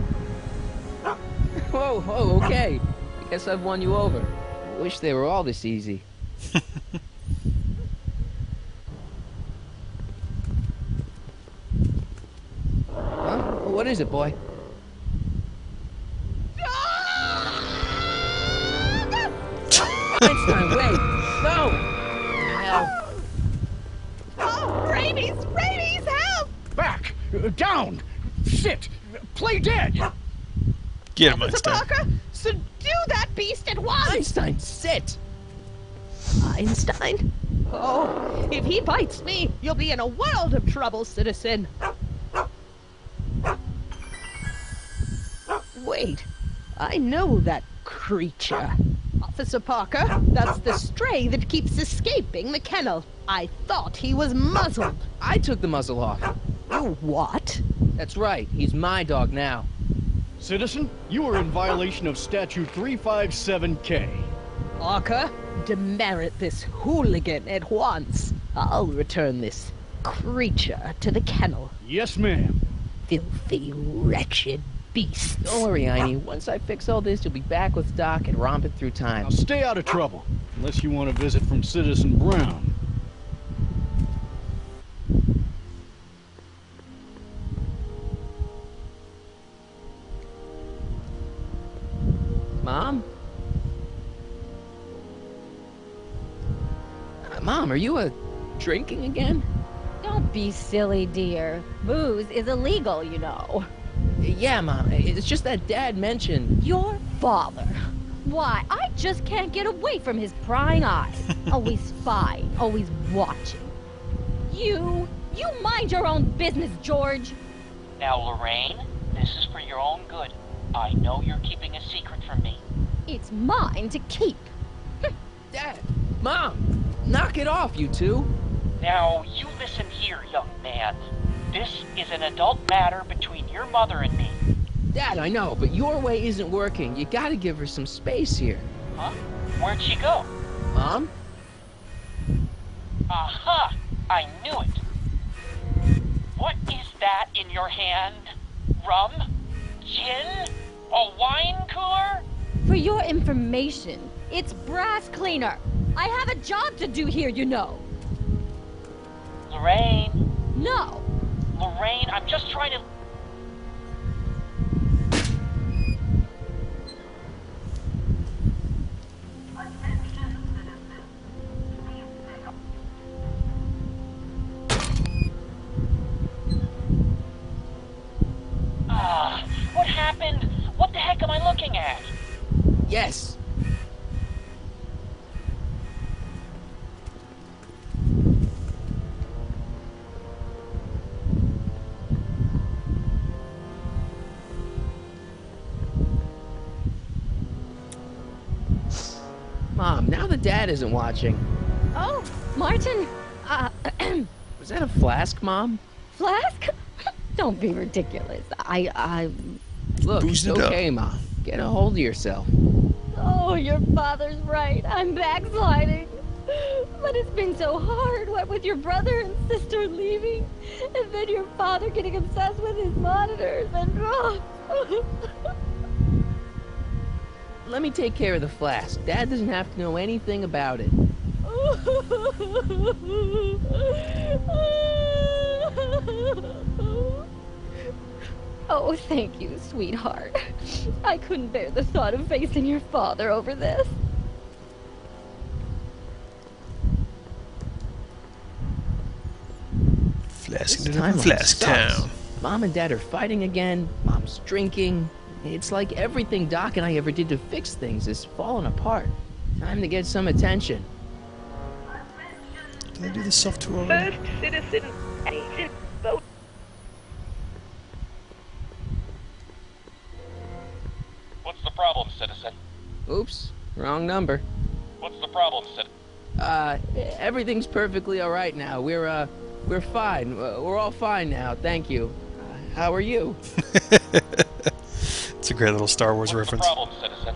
Whoa, whoa, okay. I guess I've won you over. I wish they were all this easy. Huh? What is it, boy? Einstein, wait! No! Ow. Oh, rabies! Rabies, help! Back! Down! Sit! Play dead! Get him, Officer Einstein. Parker, subdue that beast at once! Einstein, sit! Einstein? Oh, if he bites me, you'll be in a world of trouble, citizen. Wait, I know that creature. Officer Parker, that's the stray that keeps escaping the kennel. I thought he was muzzled. I took the muzzle off. You what? That's right, he's my dog now. Citizen, you are in violation of Statute 357K. Parker, demerit this hooligan at once. I'll return this creature to the kennel. Yes, ma'am. Filthy, wretched beasts. Don't worry, Einie. Once I fix all this, you'll be back with Doc and romping through time. Now stay out of trouble, unless you want a visit from Citizen Brown. Mom? Mom, are you drinking again? Don't be silly, dear. Booze is illegal, you know. Yeah, Mom. It's just that Dad mentioned... Your father. Why, I just can't get away from his prying eyes. Always spying, always watching. You mind your own business, George. Now, Lorraine, this is for your own good. I know you're keeping a secret from me. It's mine to keep. Dad! Mom! Knock it off, you two! Now, you listen here, young man. This is an adult matter between your mother and me. Dad, I know, but your way isn't working. You gotta give her some space here. Huh? Where'd she go? Mom? Aha! I knew it. What is that in your hand? Rum? Gin? A wine cooler? For your information, it's brass cleaner. I have a job to do here, you know. Lorraine. No. Lorraine, I'm just trying to... What happened? What the heck am I looking at? Yes. Mom, now that Dad isn't watching. Oh, Martin. Was that a flask, Mom? Flask? Don't be ridiculous. Look, Boost it's it up. okay, Mom. Get a hold of yourself. Oh, your father's right. I'm backsliding. But it's been so hard, what with your brother and sister leaving, and then your father getting obsessed with his monitors, and Let me take care of the flask. Dad doesn't have to know anything about it. Oh, thank you, sweetheart. I couldn't bear the thought of facing your father over this. Flask This into time Flask sucks. Town. Mom and Dad are fighting again. Mom's drinking. It's like everything Doc and I ever did to fix things is falling apart. Time to get some attention. Did I do the soft tour already? First citizen agent vote. What's the problem, citizen? Oops, wrong number. What's the problem, citizen? Everything's perfectly all right now. We're fine. We're all fine now. Thank you. How are you? It's a great little Star Wars What's reference. the problem, citizen?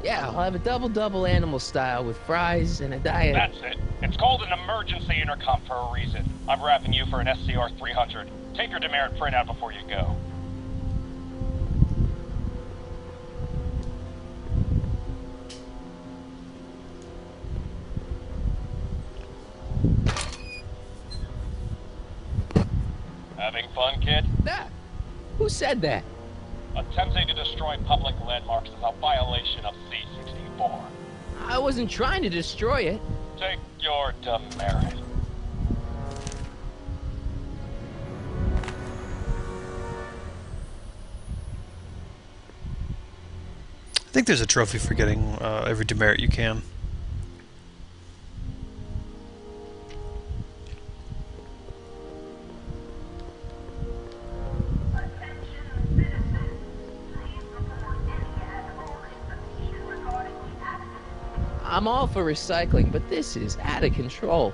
Yeah, I'll have a double animal style with fries and a diet. That's it. It's called an emergency intercom for a reason. I'm wrapping you for an SCR 300. Take your demerit printout before you go. Having fun, kid? That? Who said that? Attempting to destroy public landmarks is a violation of C-64. I wasn't trying to destroy it. Take your demerit. I think there's a trophy for getting every demerit you can. I'm all for recycling, but this is out of control.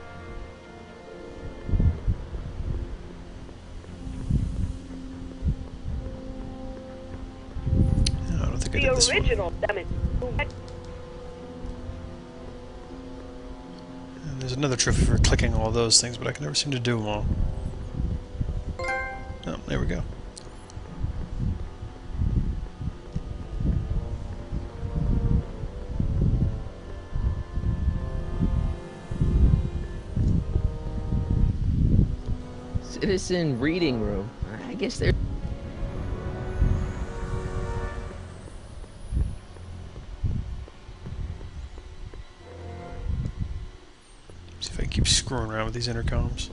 I don't think I The did this one. original, damn it. And there's another trophy for clicking all those things, but I can never seem to do them all. Oh, there we go. Citizen reading room. I guess there. See if I can keep screwing around with these intercoms.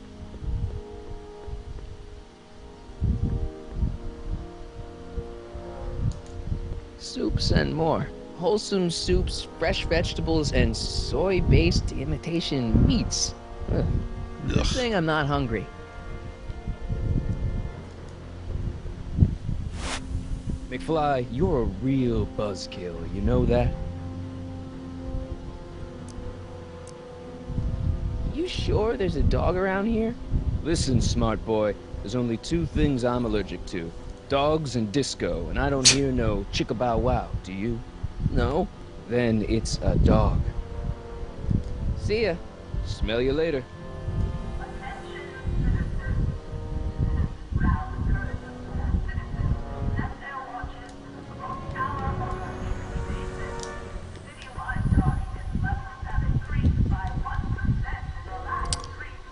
Soups and more. Wholesome soups, fresh vegetables, and soy-based imitation meats. Ugh. Good thing I'm not hungry. McFly, you're a real buzzkill, you know that? You sure there's a dog around here? Listen, smart boy, there's only two things I'm allergic to. Dogs and disco, and I don't hear no chicka-bow-wow, do you? No. Then it's a dog. See ya. Smell you later.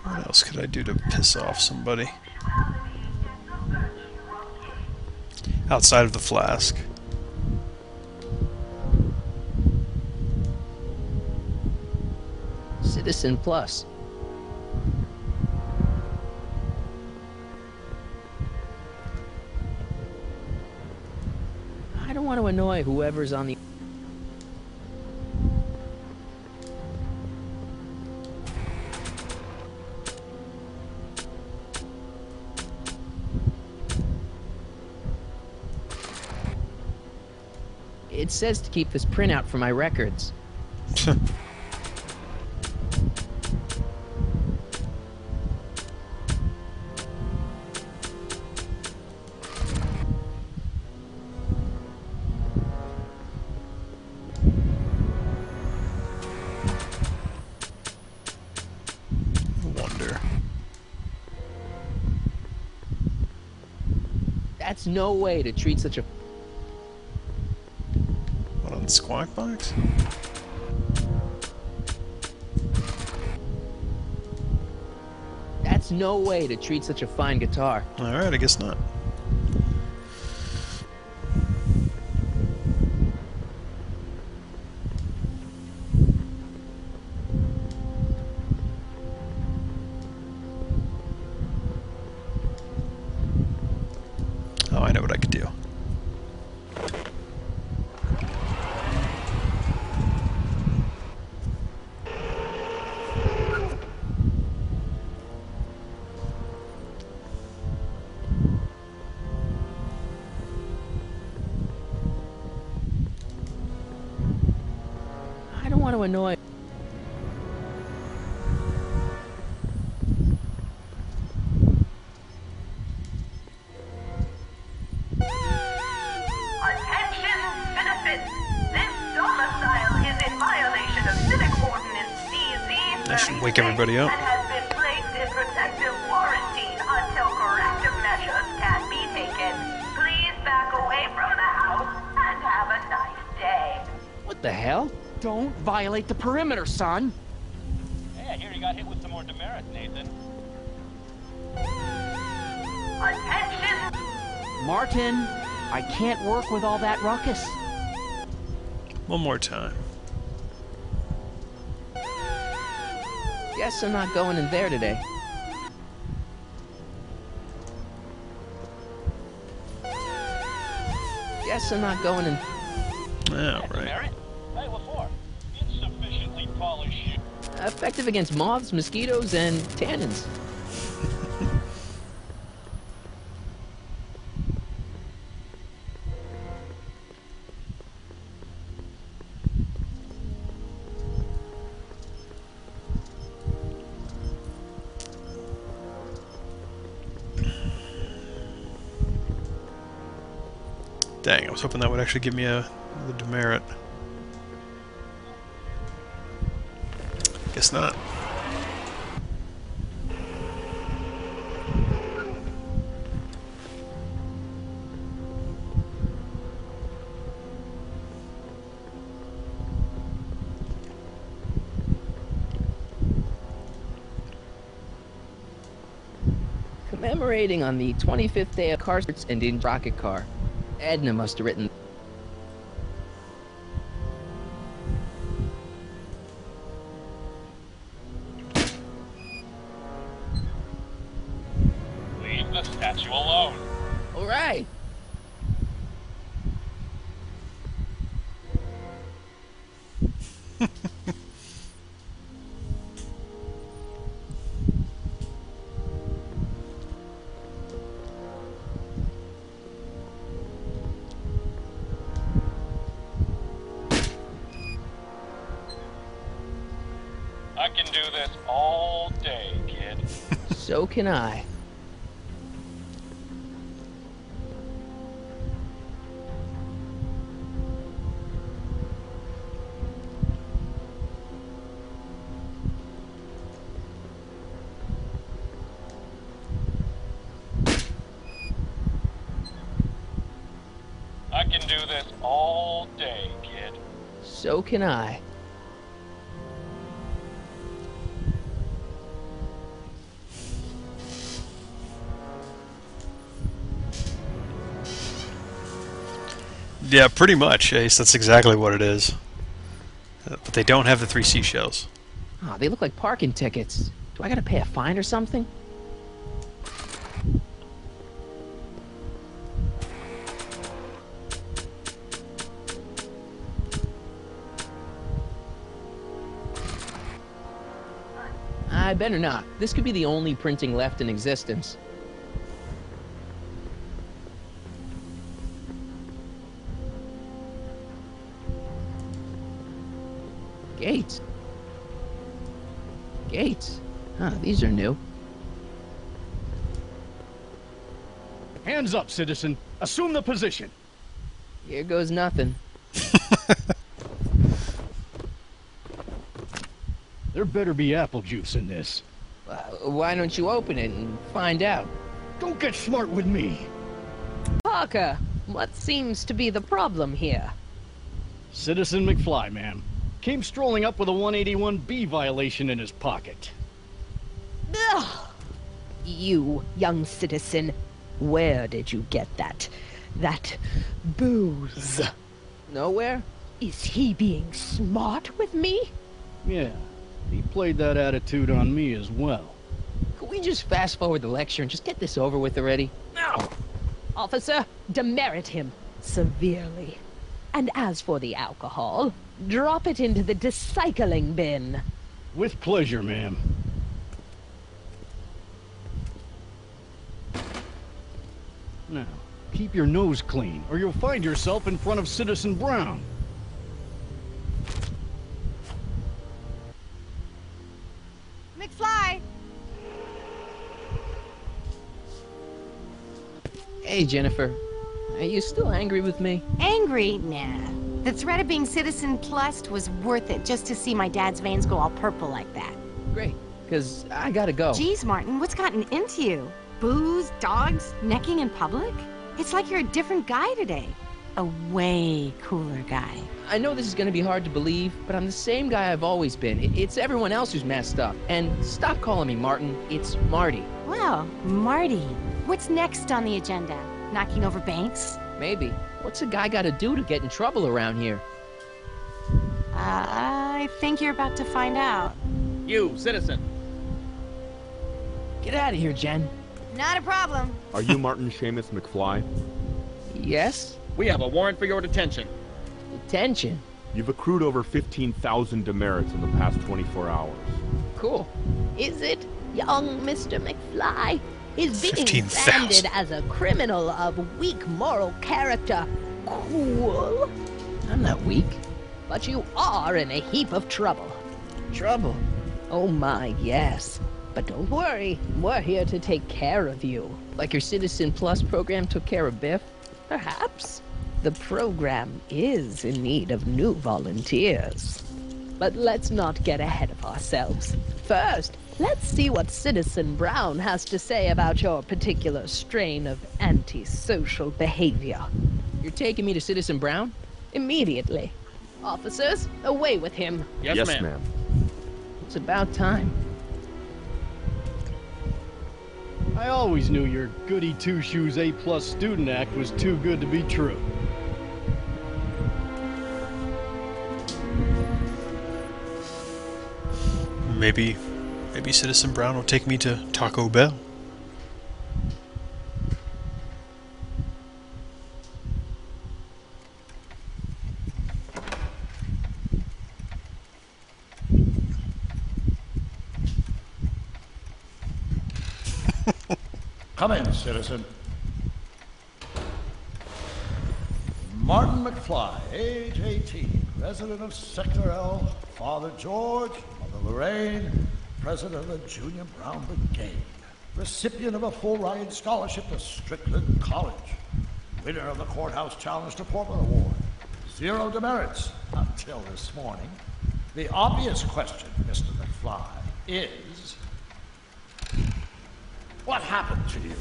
What else could I do to piss off somebody? Outside of the flask. Citizen Plus. I don't want to annoy whoever's on the... It says to keep this printout for my records. Wonder. That's no way to treat such a... What, on the Squawk Box? That's no way to treat such a fine guitar. Alright, I guess not. Oh, I know what I could do. I don't want to annoy... Attention, citizens! This domicile is in violation of Civic Ordinance CZ That should wake everybody up. and has been placed in protective quarantine until corrective measures can be taken. Please back away from the house and have a nice day. What the hell? Don't violate the perimeter, son. Hey, I hear you got hit with some more demerit, Nathan. Attention! Martin, I can't work with all that ruckus. One more time. Guess I'm not going in there today. Guess I'm not going in... Alright. Demerit? Hey, what for? Insufficiently polished. Effective against moths, mosquitoes, and tannins. Dang, I was hoping that would actually give me the demerit. Guess not. Commemorating on the 25th day of Carter's Indian rocket car. Edna must have written. Leave the statue alone. All right. I can do this all day, kid. So can I. I can do this all day, kid. So can I. Yeah, pretty much, Ace. That's exactly what it is. But they don't have the 3 seashells. Oh, they look like parking tickets. Do I gotta pay a fine or something? I better not. This could be the only printing left in existence. Gates. Gates. Huh, these are new. Hands up, citizen. Assume the position. Here goes nothing. There better be apple juice in this. Why don't you open it and find out? Don't get smart with me. Parker, what seems to be the problem here? Citizen McFly, ma'am. Came strolling up with a 181B violation in his pocket. Ugh. You, young citizen, where did you get that booze? Nowhere? Is he being smart with me? Yeah, he played that attitude on me as well. Could we just fast forward the lecture and just get this over with already? No! Officer, demerit him severely. And as for the alcohol, drop it into the recycling bin. With pleasure, ma'am. Now, keep your nose clean, or you'll find yourself in front of Citizen Brown. McFly! Hey, Jennifer. Are you still angry with me? Angry? Nah. The threat of being Citizen Plus was worth it just to see my dad's veins go all purple like that. Great, because I gotta go. Geez, Martin, what's gotten into you? Booze, dogs, necking in public? It's like you're a different guy today. A way cooler guy. I know this is gonna be hard to believe, but I'm the same guy I've always been. It's everyone else who's messed up. And stop calling me Martin. It's Marty. Well, Marty, what's next on the agenda? Knocking over banks? Maybe. What's a guy gotta do to get in trouble around here? I think you're about to find out. You, citizen. Get out of here, Jen. Not a problem. Are you Martin Seamus McFly? Yes? We have a warrant for your detention. Detention? You've accrued over 15,000 demerits in the past 24 hours. Cool. Is it, young Mr. McFly? Is being 15,000. branded as a criminal of weak moral character cool? I'm not weak. But you are in a heap of trouble. Trouble? Oh my, yes. But don't worry, we're here to take care of you. Like your Citizen Plus program took care of Biff? Perhaps. The program is in need of new volunteers. But let's not get ahead of ourselves. First, let's see what Citizen Brown has to say about your particular strain of antisocial behavior. You're taking me to Citizen Brown? Immediately. Officers, away with him. Yes, ma'am. It's about time. I always knew your goody two-shoes A+ student act was too good to be true. Maybe Citizen Brown will take me to Taco Bell. Come in, citizen. Martin McFly, age 18, resident of Sector L, Father George, Mother Lorraine, president of the Junior Brown Brigade, recipient of a full-ride scholarship to Strickland College, winner of the Courthouse Challenge to Portland Award, 0 demerits until this morning. The obvious question, Mr. McFly, is... what happened to you?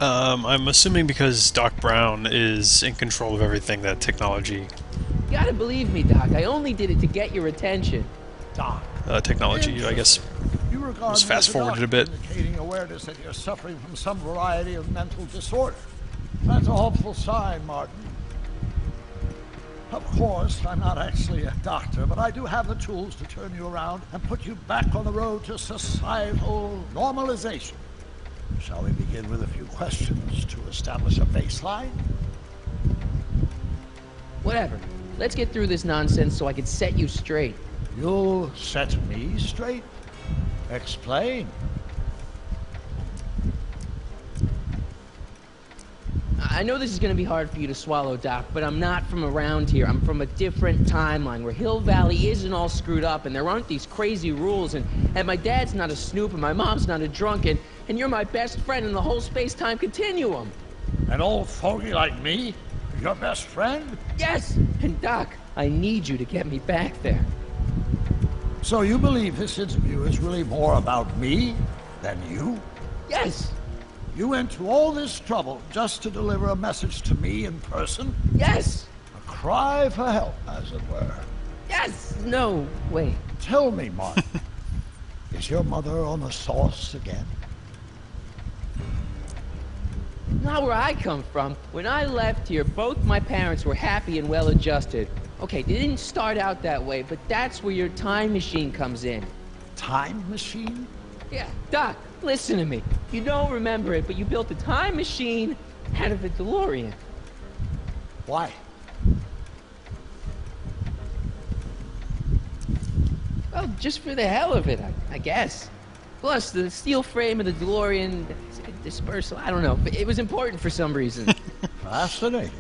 I'm assuming because Doc Brown is in control of everything that technology... You gotta believe me, Doc. I only did it to get your attention. Doc. Technology, I guess, You regard was me as fast-forwarded a doctor, bit. indicating awareness that you're suffering from some variety of mental disorder. That's a hopeful sign, Martin. Of course, I'm not actually a doctor, but I do have the tools to turn you around and put you back on the road to societal normalization. Shall we begin with a few questions to establish a baseline? Whatever. Let's get through this nonsense so I can set you straight. You'll set me straight? Explain. I know this is gonna be hard for you to swallow, Doc, but I'm not from around here. I'm from a different timeline where Hill Valley isn't all screwed up and there aren't these crazy rules and my dad's not a snoop and my mom's not a drunk and you're my best friend in the whole space-time continuum. An old fogey like me? Your best friend? Yes! And Doc, I need you to get me back there. So you believe this interview is really more about me than you? Yes! You went to all this trouble just to deliver a message to me in person? Yes! A cry for help, as it were. Yes! No, wait. Tell me, Martin, is your mother on the sauce again? Not where I come from. When I left here, both my parents were happy and well-adjusted. Okay, they didn't start out that way, but that's where your time machine comes in. Time machine? Yeah, Doc, listen to me. You don't remember it, but you built a time machine out of a DeLorean. Why? Well, just for the hell of it, I guess. Plus, the steel frame of the DeLorean, dispersal, I don't know, but it was important for some reason. Fascinating.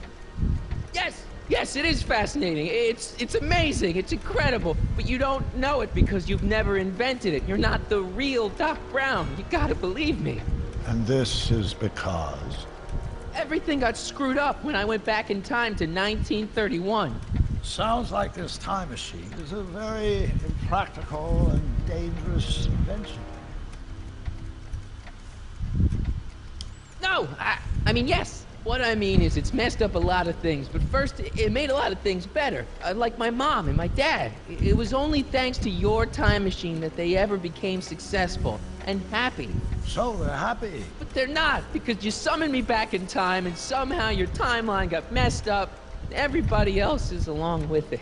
Yes! Yes, it is fascinating. It's amazing. It's incredible. But you don't know it because you've never invented it. You're not the real Doc Brown. You gotta believe me. And this is because... Everything got screwed up when I went back in time to 1931. Sounds like this time machine is a very impractical and dangerous invention. No! I mean, yes. What I mean is it's messed up a lot of things, but first, it made a lot of things better. Like my mom and my dad. It was only thanks to your time machine that they ever became successful and happy. So they're happy. But they're not, because you summoned me back in time and somehow your timeline got messed up. And everybody else is along with it.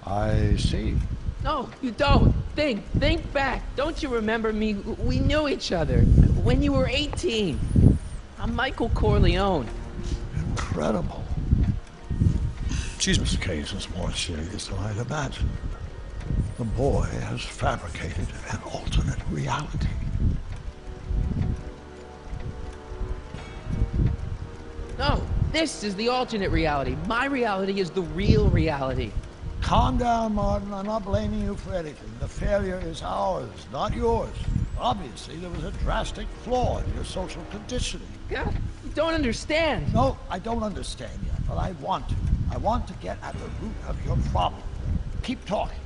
I see. No, you don't. Think back. Don't you remember me? We knew each other when you were 18. I'm Michael Corleone. Incredible. Excuse me. This case is more serious than I'd imagined. The boy has fabricated an alternate reality. No, this is the alternate reality. My reality is the real reality. Calm down, Martin. I'm not blaming you for anything. The failure is ours, not yours. Obviously, there was a drastic flaw in your social conditioning. God, you don't understand. No, I don't understand yet, but I want to. I want to get at the root of your problem. Keep talking.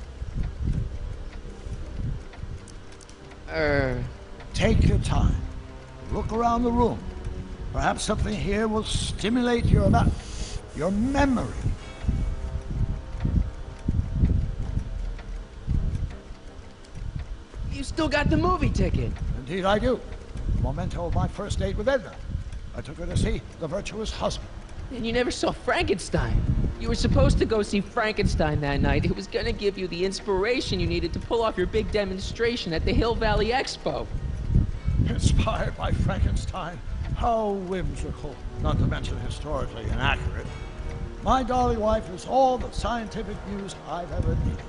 Take your time. Look around the room. Perhaps something here will stimulate your memory. You still got the movie ticket. Indeed I do. A memento of my first date with Edna. I took her to see The Virtuous Husband. And you never saw Frankenstein. You were supposed to go see Frankenstein that night. It was gonna give you the inspiration you needed to pull off your big demonstration at the Hill Valley Expo. Inspired by Frankenstein? How whimsical, not to mention historically inaccurate. My dolly wife is all the scientific news I've ever needed.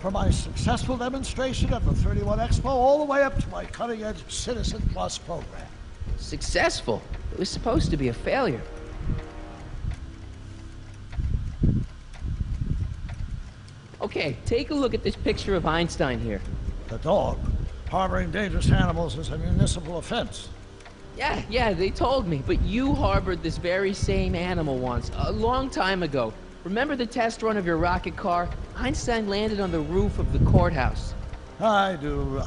From my successful demonstration at the 31 Expo all the way up to my cutting-edge Citizen Plus program. Successful? It was supposed to be a failure. Okay, take a look at this picture of Einstein here. The dog. Harboring dangerous animals is a municipal offense. Yeah, they told me, but you harbored this very same animal once, a long time ago. Remember the test run of your rocket car? Einstein landed on the roof of the courthouse. I do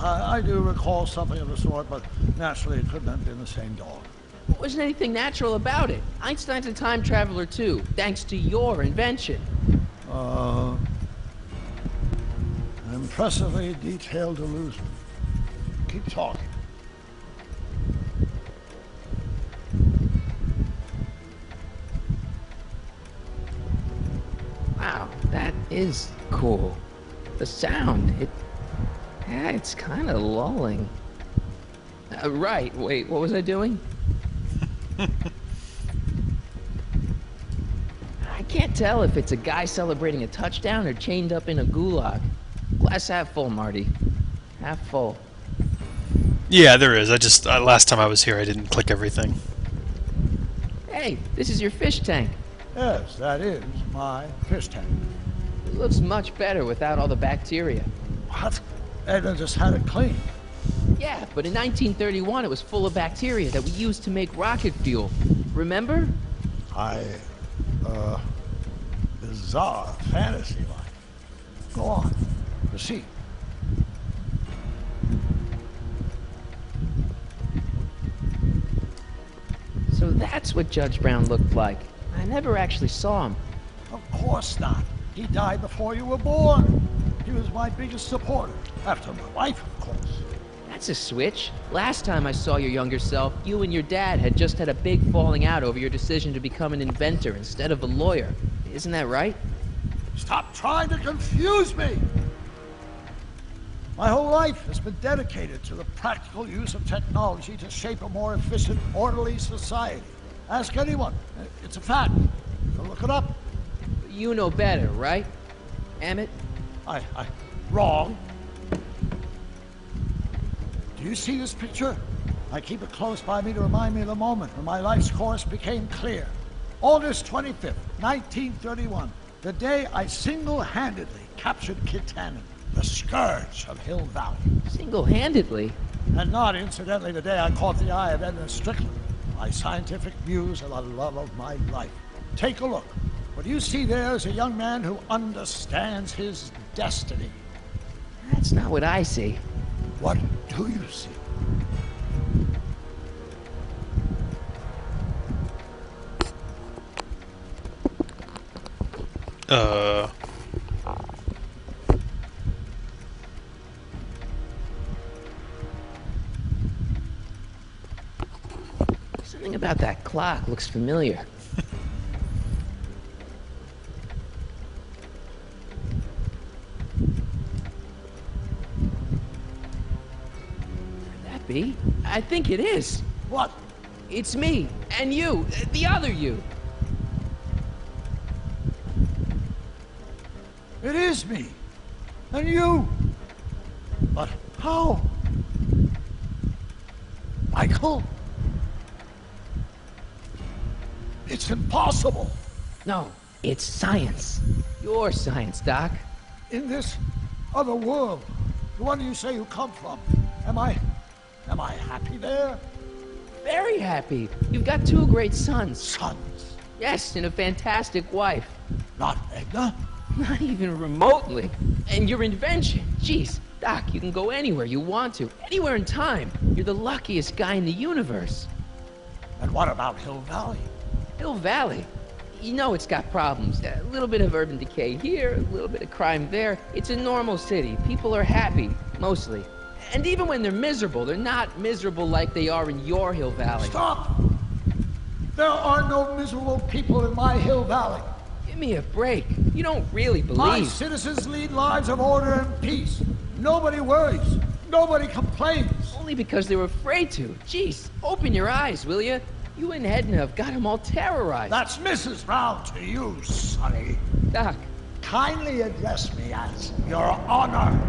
recall something of the sort, but naturally it couldn't have been the same dog. There wasn't anything natural about it. Einstein's a time traveler too, thanks to your invention. An impressively detailed illusion. Keep talking. Wow, that is cool. The sound, it's kind of lulling. Right, wait, what was I doing? I can't tell if it's a guy celebrating a touchdown or chained up in a gulag. Glass half full, Marty. Half full. Yeah, there is. Last time I was here, I didn't click everything. Hey, this is your fish tank. Yes, that is my fish tank. It looks much better without all the bacteria. What? Edna just had it cleaned. Yeah, but in 1931 it was full of bacteria that we used to make rocket fuel. Remember? Bizarre fantasy life. Go on. Proceed. So that's what Judge Brown looked like. I never actually saw him. Of course not. He died before you were born. He was my biggest supporter. After my wife, of course. That's a switch. Last time I saw your younger self, you and your dad had just had a big falling out over your decision to become an inventor instead of a lawyer. Isn't that right? Stop trying to confuse me! My whole life has been dedicated to the practical use of technology to shape a more efficient, orderly society. Ask anyone. It's a fact. Go look it up. You know better, right? Emmett? Wrong. Do you see this picture? I keep it close by me to remind me of the moment when my life's course became clear. August 25th, 1931. The day I single-handedly captured Kit Tannen, the scourge of Hill Valley. Single-handedly? And not, incidentally, the day I caught the eye of Edna Strickland, my scientific muse and the love of my life. Take a look. What you see there is a young man who understands his destiny. That's not what I see. What do you see? Something about that clock looks familiar. Could that be? I think it is. What? It's me, and you, the other you. It is me. And you. But how? Michael? It's impossible. No, it's science. Your science, Doc. In this other world, the one you say you come from, am I happy there? Very happy. You've got two great sons. Sons? Yes, and a fantastic wife. Not Edna? Not even remotely. And your invention. Jeez, Doc, you can go anywhere you want to. Anywhere in time. You're the luckiest guy in the universe. And what about Hill Valley? Hill Valley? You know it's got problems. A little bit of urban decay here, a little bit of crime there. It's a normal city. People are happy, mostly. And even when they're miserable, they're not miserable like they are in your Hill Valley. Stop! There are no miserable people in my Hill Valley. Give me a break. You don't really believe. My citizens lead lives of order and peace. Nobody worries. Nobody complains. Only because they were afraid to. Jeez, open your eyes, will you? You and Edna have got them all terrorized. That's Mrs. Brown to you, Sonny. Doc. Kindly address me as Your Honor.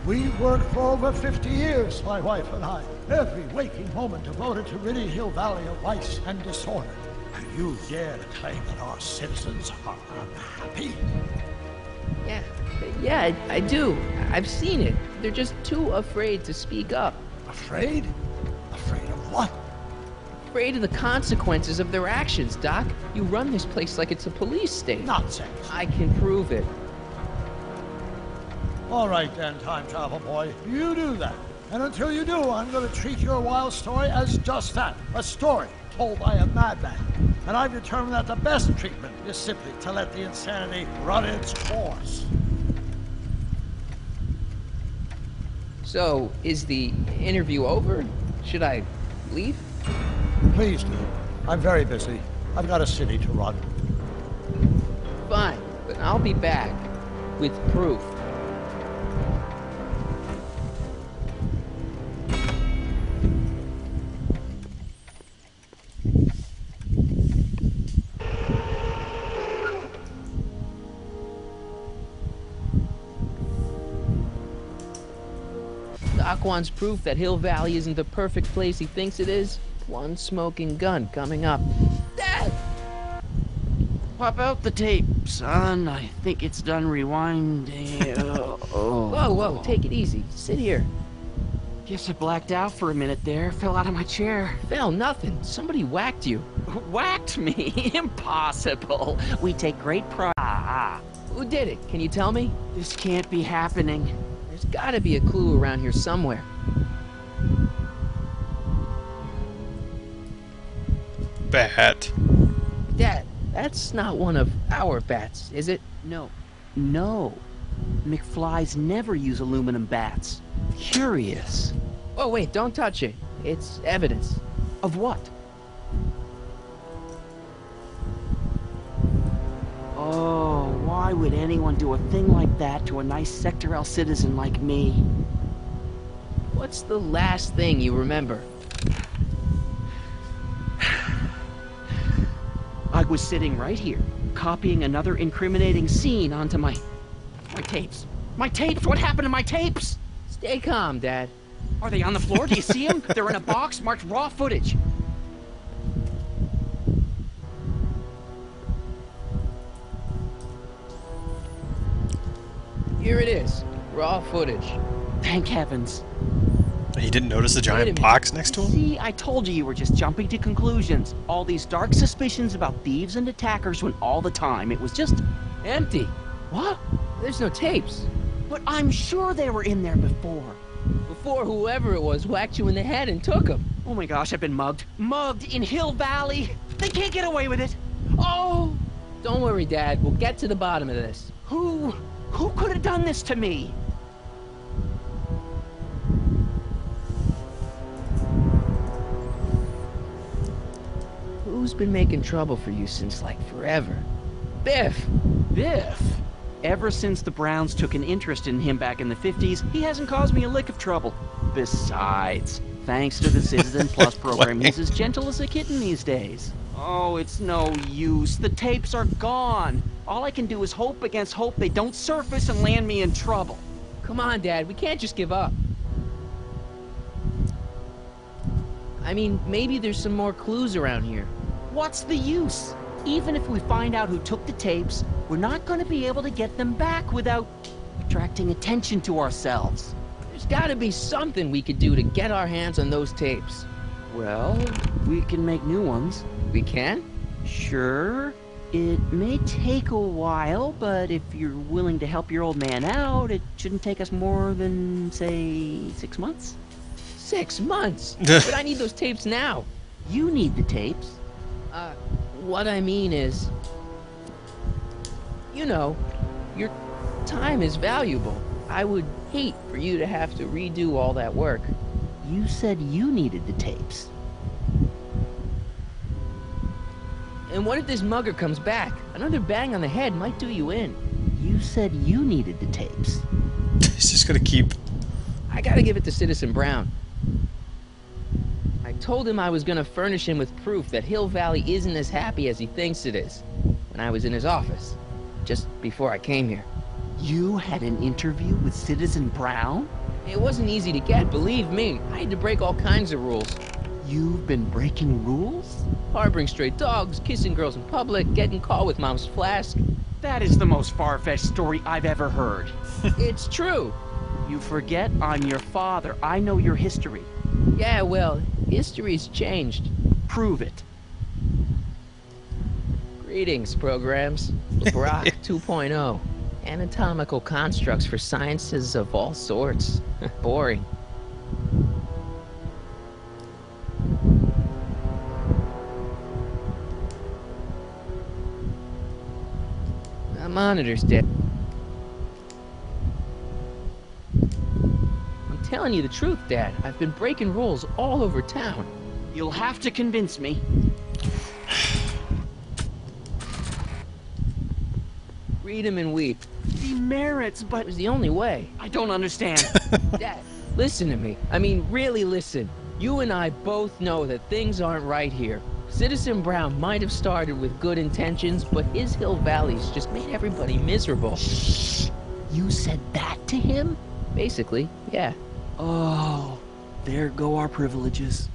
We've worked for over 50 years, my wife and I. Every waking moment devoted to ridding Hill Valley of vice and disorder. And you dare to claim that our citizens are unhappy? Yeah, I do. I've seen it. They're just too afraid to speak up. Afraid? Afraid of what? Afraid of the consequences of their actions, Doc. You run this place like it's a police state. Nonsense. I can prove it. All right then, time travel boy. You do that. And until you do, I'm going to treat your wild story as just that. A story told by a madman. And I've determined that the best treatment is simply to let the insanity run its course. So, is the interview over? Should I leave? Please do. I'm very busy. I've got a city to run. Fine, but I'll be back with proof. Doc wants proof that Hill Valley isn't the perfect place he thinks it is. One smoking gun coming up. Dad! Pop out the tape, son. I think it's done rewinding. Whoa, take it easy. Sit here. Guess I blacked out for a minute there. Fell out of my chair. Fell nothing. Somebody whacked you. Whacked me? Impossible. We take great pride. Who did it? Can you tell me? This can't be happening. There's gotta be a clue around here somewhere. Bat. Dad, that's not one of our bats, is it? No. McFlys never use aluminum bats. Curious. Oh, wait, don't touch it. It's evidence. Of what? Oh, why would anyone do a thing like that to a nice Sector L citizen like me? What's the last thing you remember? I was sitting right here, copying another incriminating scene onto my tapes. My tapes! What happened to my tapes? Stay calm, Dad. Are they on the floor? Do you see them? They're in a box marked raw footage. Here it is. Raw footage. Thank heavens. He didn't notice the giant box next to him? See, I told you were just jumping to conclusions. All these dark suspicions about thieves and attackers when all the time it was just empty. What? There's no tapes. But I'm sure they were in there before. Before whoever it was whacked you in the head and took them. Oh my gosh, I've been mugged. Mugged in Hill Valley. They can't get away with it. Oh! Don't worry, Dad. We'll get to the bottom of this. Who could have done this to me? Who's been making trouble for you since, like, forever? Biff! Biff? Ever since the Browns took an interest in him back in the 50s, he hasn't caused me a lick of trouble. Besides, thanks to the Citizen Plus program, he's as gentle as a kitten these days. Oh, it's no use. The tapes are gone. All I can do is hope against hope they don't surface and land me in trouble. Come on, Dad. We can't just give up. I mean, maybe there's some more clues around here. What's the use? Even if we find out who took the tapes, we're not going to be able to get them back without attracting attention to ourselves. There's gotta be something we could do to get our hands on those tapes. Well, we can make new ones. We can? Sure. It may take a while, but if you're willing to help your old man out, it shouldn't take us more than, say, 6 months. 6 months? But I need those tapes now. You need the tapes. What I mean is... You know, you're time is valuable. I would hate for you to have to redo all that work. You said you needed the tapes. And what if this mugger comes back? Another bang on the head might do you in. You said you needed the tapes. He's just gonna keep... I gotta give it to Citizen Brown. I told him I was gonna furnish him with proof that Hill Valley isn't as happy as he thinks it is when I was in his office, just before I came here. You had an interview with Citizen Brown? It wasn't easy to get, believe me. I had to break all kinds of rules. You've been breaking rules? Harboring stray dogs, kissing girls in public, getting caught with mom's flask. That is the most far-fetched story I've ever heard. It's true. You forget I'm your father. I know your history. Yeah, well, history's changed. Prove it. Greetings, programs. Brock 2.0. Anatomical constructs for sciences of all sorts. Boring. The monitor's dead. I'm telling you the truth, Dad. I've been breaking rules all over town. You'll have to convince me. Read 'em and weep. Demerits, but... It was the only way. I don't understand. Dad, listen to me. I mean, really listen. You and I both know that things aren't right here. Citizen Brown might have started with good intentions, but his Hill Valley's just made everybody miserable. Shh! You said that to him? Basically, yeah. Oh, there go our privileges.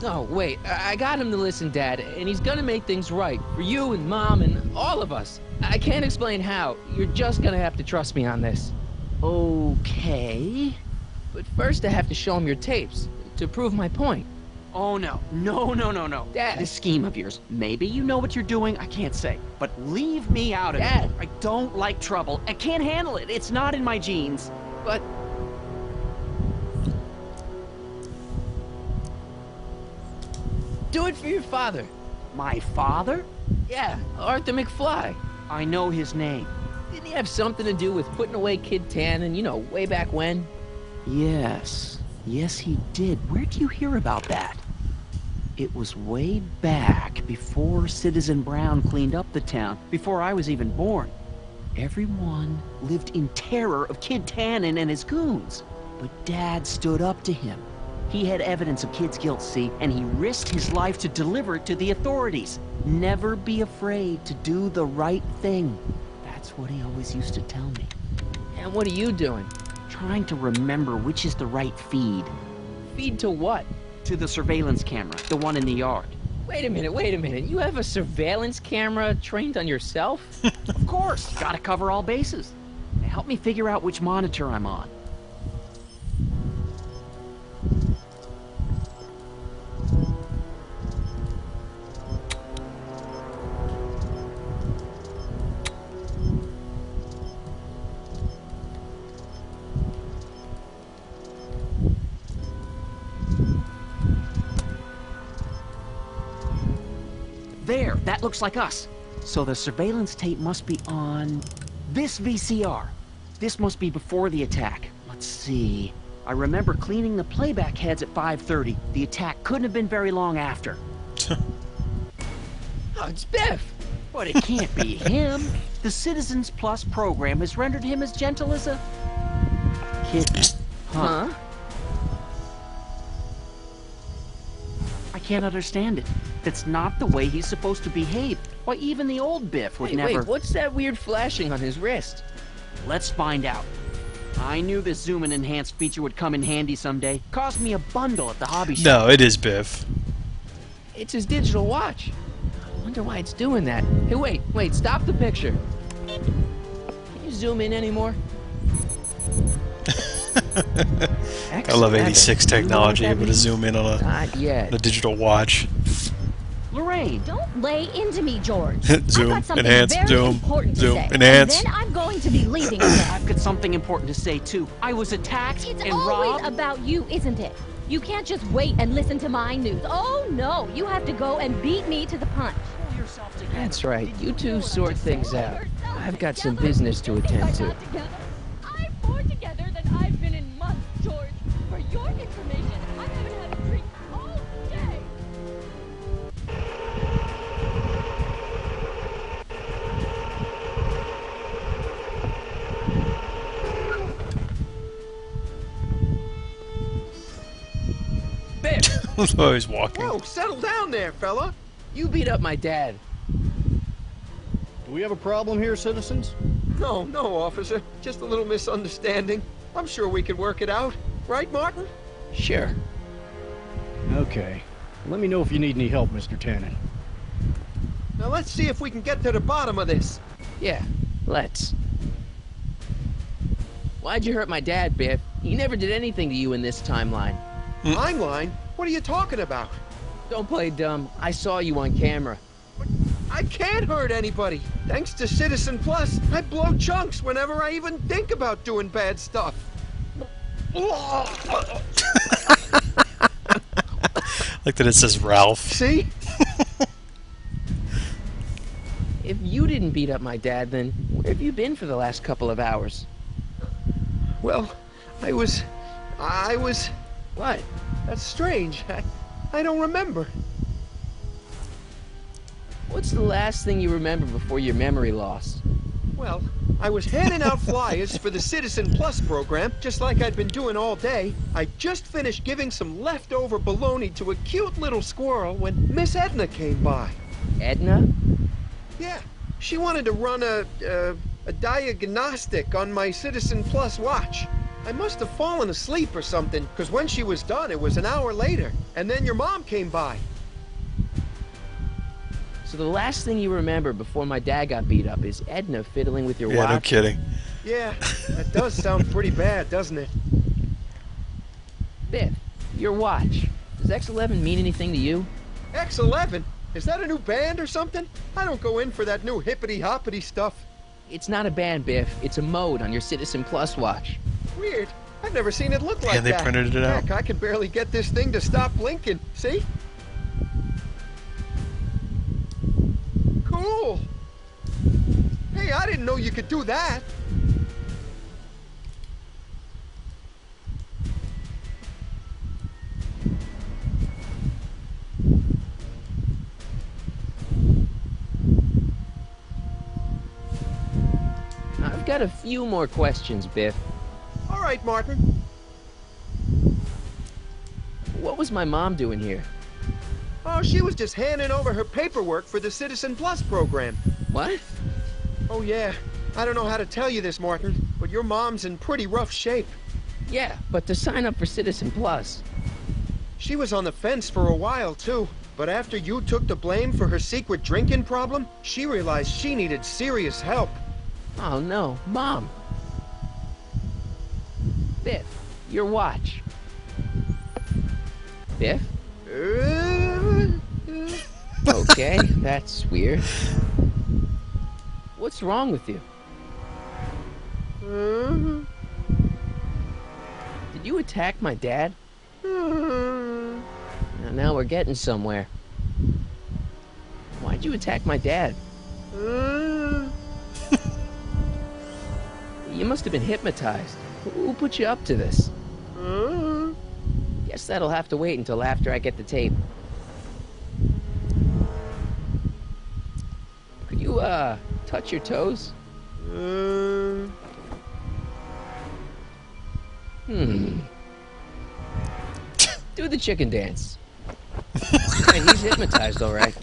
No, wait. I got him to listen, Dad, and he's gonna make things right. For you and Mom and all of us. I can't explain how. You're just gonna have to trust me on this. Okay. But first I have to show him your tapes, to prove my point. Oh, no. No. Dad. This scheme of yours, maybe you know what you're doing, I can't say. But leave me out of Dad. it. I don't like trouble. I can't handle it. It's not in my genes. But... do it for your father. My father? Yeah, Arthur McFly. I know his name. Didn't he have something to do with putting away Kid Tannen, you know, way back when? Yes. Yes, he did. Where'd you hear about that? It was way back before Citizen Brown cleaned up the town, before I was even born. Everyone lived in terror of Kid Tannen and his goons. But Dad stood up to him. He had evidence of Kid's guilt, see, and he risked his life to deliver it to the authorities. Never be afraid to do the right thing. That's what he always used to tell me. And what are you doing? Trying to remember which is the right feed. Feed to what? To the surveillance camera, the one in the yard. Wait a minute. You have a surveillance camera trained on yourself? Of course, gotta cover all bases. Now help me figure out which monitor I'm on. There, that looks like us. So the surveillance tape must be on this VCR. This must be before the attack. Let's see. I remember cleaning the playback heads at 5:30. The attack couldn't have been very long after. Oh, it's Biff! But it can't be him. The Citizens Plus program has rendered him as gentle as a kitten. Huh? I can't understand it. That's not the way he's supposed to behave. Why, even the old Biff would never... Wait, what's that weird flashing on his wrist? Let's find out. I knew this zoom and enhanced feature would come in handy someday. Cost me a bundle at the hobby shop. No, it is Biff. It's his digital watch. I wonder why it's doing that. Hey, wait, stop the picture. Can you zoom in anymore? I love 86 technology, able to zoom in on Not yet. a digital watch. Lorraine! Don't lay into me, George. Zoom, I've got something enhance, very zoom, important to zoom, say, enhance. And then I'm going to be leaving again. I've got something important to say, too. I was attacked It's and always robbed. about you, isn't it? You can't just wait and listen to my news. Oh, no. You have to go and beat me to the punch. Pull yourself together. That's right. You two sort things out. I've got some business to attend to. I'm more together than I've been in months, George. For your information, I haven't had a drink all day. Biff! Oh, he's walking. Whoa, settle down there, fella. You beat up my dad. Do we have a problem here, citizens? No, no, officer. Just a little misunderstanding. I'm sure we can work it out. Right, Martin? Sure. Okay. Let me know if you need any help, Mr. Tannen. Now let's see if we can get to the bottom of this. Yeah, let's. Why'd you hurt my dad, Biff? He never did anything to you in this timeline. Timeline? What are you talking about? Don't play dumb. I saw you on camera. I can't hurt anybody. Thanks to Citizen Plus, I blow chunks whenever I even think about doing bad stuff. Like that it says Ralph. See? If you didn't beat up my dad, then where have you been for the last couple of hours? Well, I was... What? That's strange. I don't remember. What's the last thing you remember before your memory lost? Well, I was handing out flyers for the Citizen Plus program, just like I'd been doing all day. I just finished giving some leftover bologna to a cute little squirrel when Miss Edna came by. Edna? Yeah, she wanted to run a diagnostic on my Citizen Plus watch. I must have fallen asleep or something, because when she was done, it was an hour later. And then your mom came by. So the last thing you remember before my dad got beat up is Edna fiddling with your watch? Yeah, no kidding. Yeah, that does sound pretty bad, doesn't it? Biff, your watch. Does X11 mean anything to you? X11? Is that a new band or something? I don't go in for that new hippity-hoppity stuff. It's not a band, Biff. It's a mode on your Citizen Plus watch. Weird. I've never seen it look like And they that. printed it out. Heck, I can barely get this thing to stop blinking. See? Cool. Hey, I didn't know you could do that. I've got a few more questions, Biff. All right, Martin. What was my mom doing here? Oh, she was just handing over her paperwork for the Citizen Plus program. What? Oh, yeah. I don't know how to tell you this, Martin, but your mom's in pretty rough shape. Yeah, but to sign up for Citizen Plus. She was on the fence for a while, too. But after you took the blame for her secret drinking problem, she realized she needed serious help. Oh, no. Mom. Biff, your watch. Biff? Okay, that's weird. What's wrong with you? Did you attack my dad? Now we're getting somewhere. Why'd you attack my dad? You must have been hypnotized. Who put you up to this? Guess that'll have to wait until after I get the tape. Could you, touch your toes? Do the chicken dance. Hey, he's hypnotized, all right.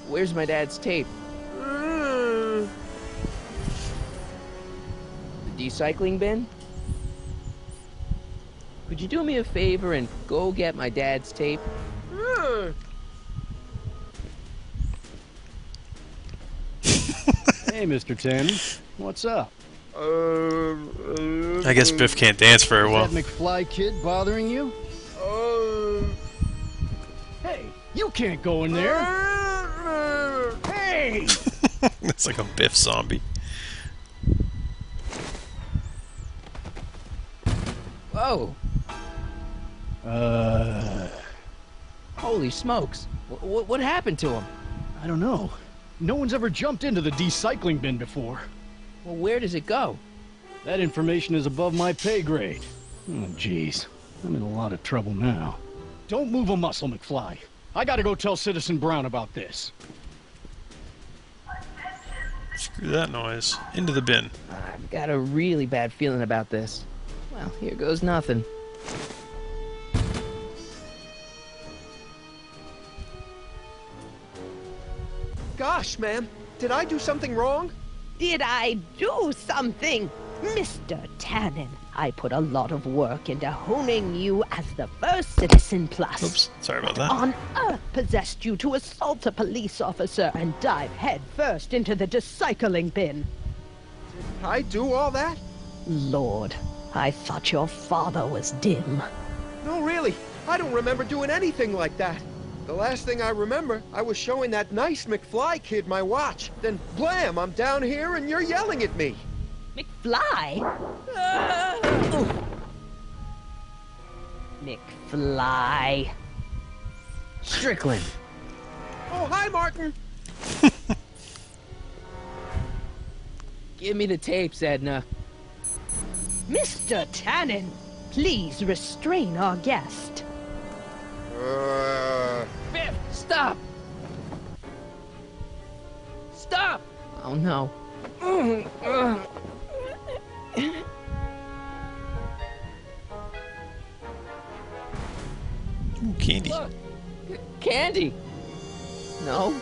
Where's my dad's tape? The recycling bin? Could you do me a favor and go get my dad's tape? Hey, Mr. Tannen. What's up? I guess Biff can't dance very well. Is that McFly kid bothering you? Hey, you can't go in there. Hey! It's like a Biff zombie. Whoa. Holy smokes. What happened to him? I don't know. No one's ever jumped into the recycling bin before. Well, where does it go? That information is above my pay grade. Oh, jeez. I'm in a lot of trouble now. Don't move a muscle, McFly. I gotta go tell Citizen Brown about this. Screw that noise. Into the bin. I've got a really bad feeling about this. Well, here goes nothing. Gosh, ma'am, did I do something wrong? Did I do something? Mr. Tannen, I put a lot of work into honing you as the first Citizen Plus. Oops, sorry about that. On earth possessed you to assault a police officer and dive head first into the recycling bin? Did I do all that? Lord, I thought your father was dim. No, really. I don't remember doing anything like that. The last thing I remember, I was showing that nice McFly kid my watch. Then, blam, I'm down here and you're yelling at me. McFly? McFly. Strickland. Oh, hi, Martin. Give me the tapes, Edna. Mr. Tannen, please restrain our guest. Biff, stop! Stop! Oh no. Ooh, candy. Look, candy. No.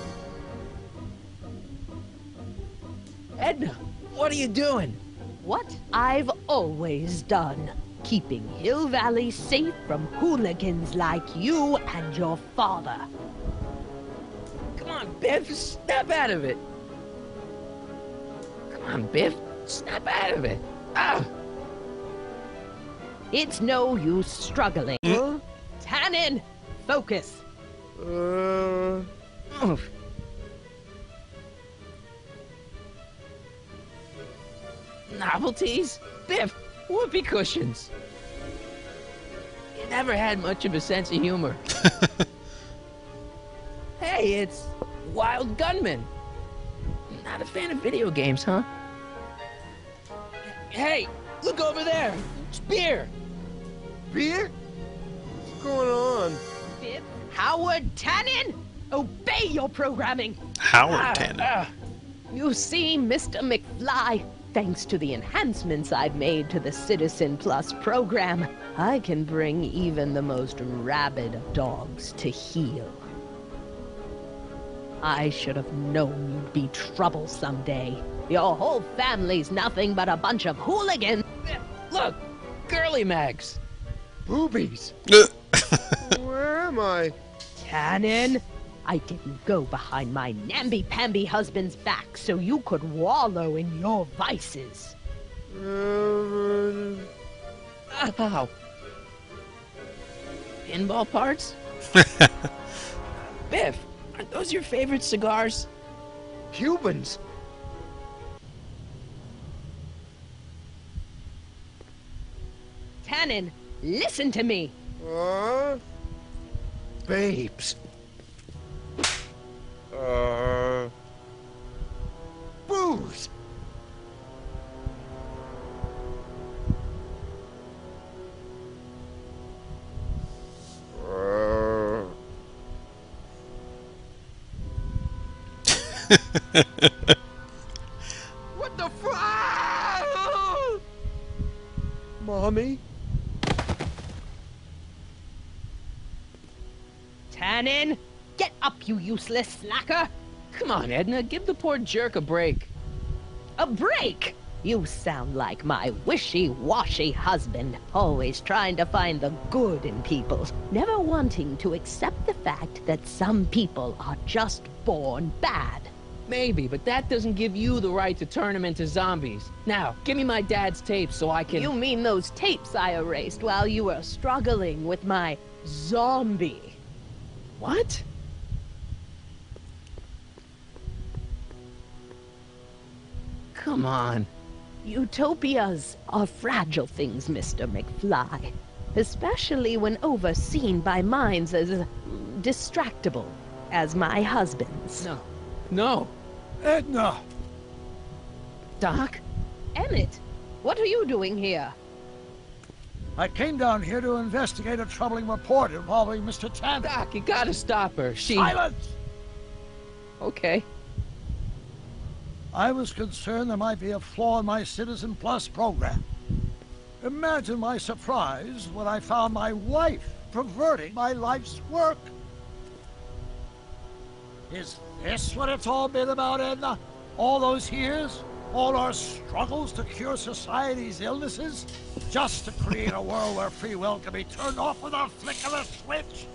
Edna, what are you doing? What I've always done. Keeping Hill Valley safe from hooligans like you and your father. Come on, Biff, snap out of it. Come on, Biff, snap out of it. Ah! It's no use struggling. Tannen, focus. Oof. Novelties? Biff, whoopee cushions. You never had much of a sense of humor. Hey, it's Wild Gunman. Not a fan of video games, huh? Hey, look over there. It's beer. Beer? What's going on? Biff Howard Tannen, obey your programming. Howard Tannen. You see, Mr. McFly, thanks to the enhancements I've made to the Citizen Plus program, I can bring even the most rabid of dogs to heel. I should have known you'd be trouble someday. Your whole family's nothing but a bunch of hooligans. Look, girly mags. Boobies. Where am I? Tannen, I didn't go behind my namby-pamby husband's back so you could wallow in your vices. Ow. Pinball parts? Biff, aren't those your favorite cigars? Cubans. Tannen, listen to me. Babes. Booze. What the fuck? Mommy? Tannen, get up, you useless slacker. Come on, Edna, give the poor jerk a break. A break? You sound like my wishy-washy husband, always trying to find the good in people, never wanting to accept the fact that some people are just born bad. Maybe, but that doesn't give you the right to turn them into zombies. Now, give me my dad's tapes so I can... You mean those tapes I erased while you were struggling with my zombie? What? Come on. Utopias are fragile things, Mr. McFly. Especially when overseen by minds as distractible as my husband's. No. No. Edna! Doc? Emmett, what are you doing here? I came down here to investigate a troubling report involving Mr. Tanner. Doc, you gotta stop her. Silence! Okay. I was concerned there might be a flaw in my Citizen Plus program. Imagine my surprise when I found my wife perverting my life's work. Is this what it's all been about, Edna? All those years? All our struggles to cure society's illnesses? Just to create a world where free will can be turned off with a flick of a switch?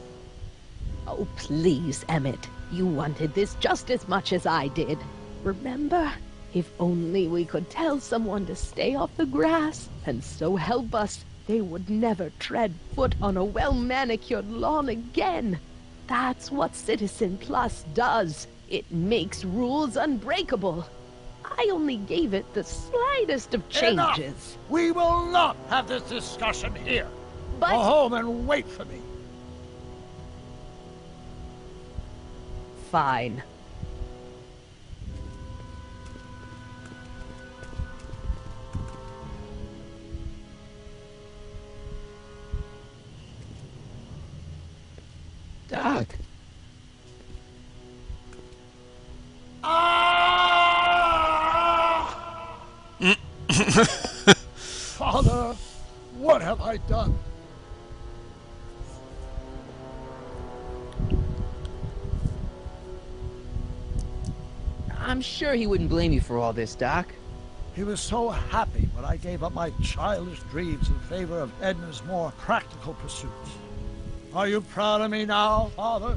Oh, please, Emmett. You wanted this just as much as I did. Remember? If only we could tell someone to stay off the grass, and so help us, they would never tread foot on a well-manicured lawn again. That's what Citizen Plus does. It makes rules unbreakable. I only gave it the slightest of changes. Enough! We will not have this discussion here. But... Go home and wait for me. Fine. Doc. Father, what have I done? I'm sure he wouldn't blame you for all this, Doc. He was so happy when I gave up my childish dreams in favor of Edna's more practical pursuits. Are you proud of me now, Father?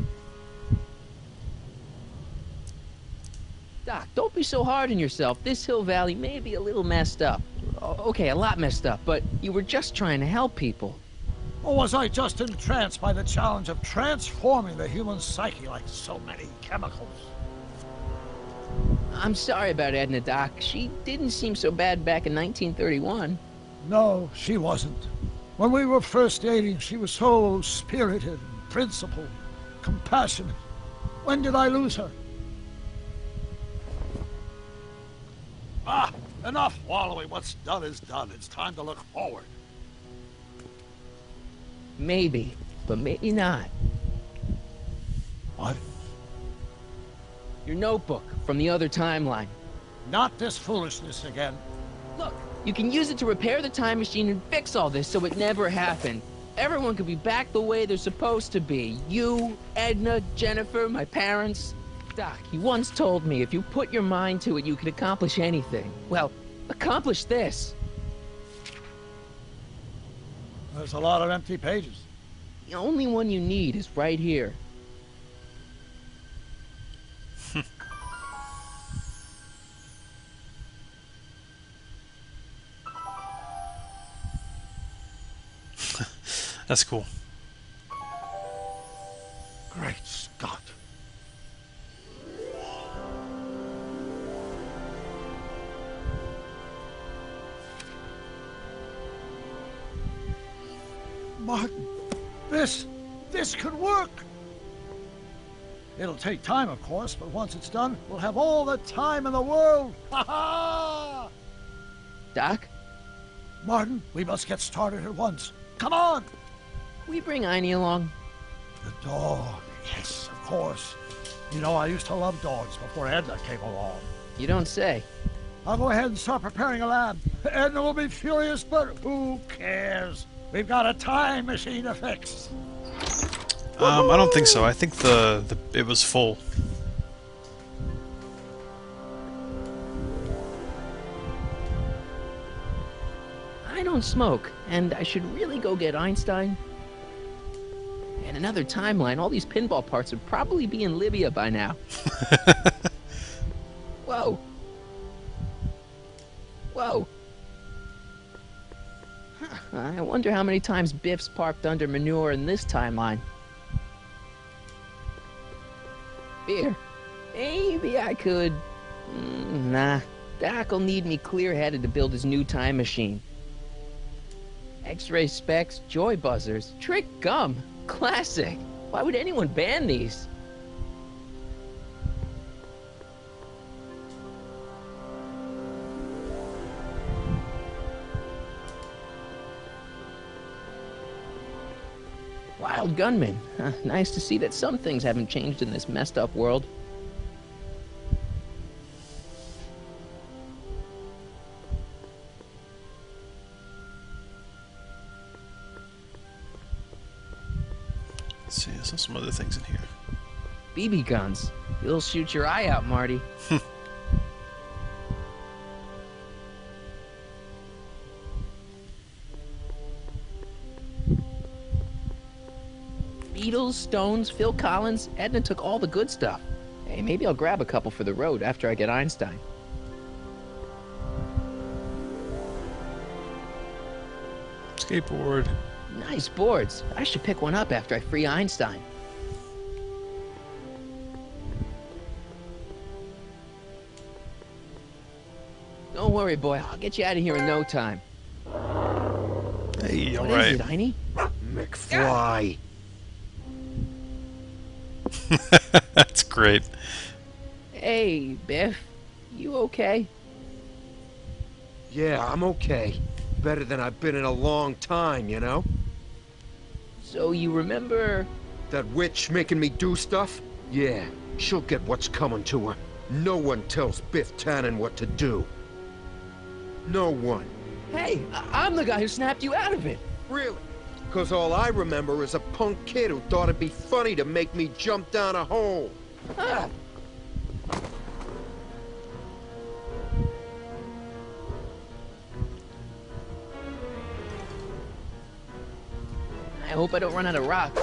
Doc, don't be so hard on yourself. This Hill Valley may be a little messed up. Okay, a lot messed up, but you were just trying to help people. Or was I just entranced by the challenge of transforming the human psyche like so many chemicals? I'm sorry about Edna, Doc. She didn't seem so bad back in 1931. No, she wasn't. When we were first dating, she was so spirited, principled, compassionate. When did I lose her? Ah, enough wallowing. What's done is done. It's time to look forward. Maybe, but maybe not. What? Your notebook from the other timeline. Not this foolishness again. Look, you can use it to repair the time machine and fix all this so it never happened. Everyone could be back the way they're supposed to be. You, Edna, Jennifer, my parents. Doc, you once told me if you put your mind to it, you could accomplish anything. Well, accomplish this. There's a lot of empty pages. The only one you need is right here. That's cool. Great Scott. Martin, this could work. It'll take time, of course, but once it's done, we'll have all the time in the world. Ha ha! Doc? Martin, we must get started at once. Come on! We bring Einie along. The dog, yes, of course. You know, I used to love dogs before Edna came along. You don't say. I'll go ahead and start preparing a lab. Edna will be furious, but who cares? We've got a time machine to fix. I don't think so. I think it was full. I don't smoke, and I should really go get Einstein. In another timeline, all these pinball parts would probably be in Libya by now. Whoa. Whoa. Huh, I wonder how many times Biff's parked under manure in this timeline. Here. Maybe I could... Nah. Doc'll need me clear-headed to build his new time machine. X-ray specs, joy buzzers, trick gum. Classic. Why would anyone ban these? Wild gunman. Nice to see that some things haven't changed in this messed up world. Let's see, there's some other things in here. BB guns. You'll shoot your eye out, Marty. Beatles, Stones, Phil Collins. Edna took all the good stuff. Hey, maybe I'll grab a couple for the road after I get Einstein. Skateboard. Nice boards. I should pick one up after I free Einstein. Don't worry, boy. I'll get you out of here in no time. Hey, all What right. is it, Heine? McFly. That's great. Hey, Biff. You okay? Yeah, I'm okay. Better than I've been in a long time, you know? So you remember... That witch making me do stuff? Yeah, she'll get what's coming to her. No one tells Biff Tannen what to do. No one. Hey, I'm the guy who snapped you out of it. Really? Because all I remember is a punk kid who thought it'd be funny to make me jump down a hole. Ah. I hope I don't run out of rock.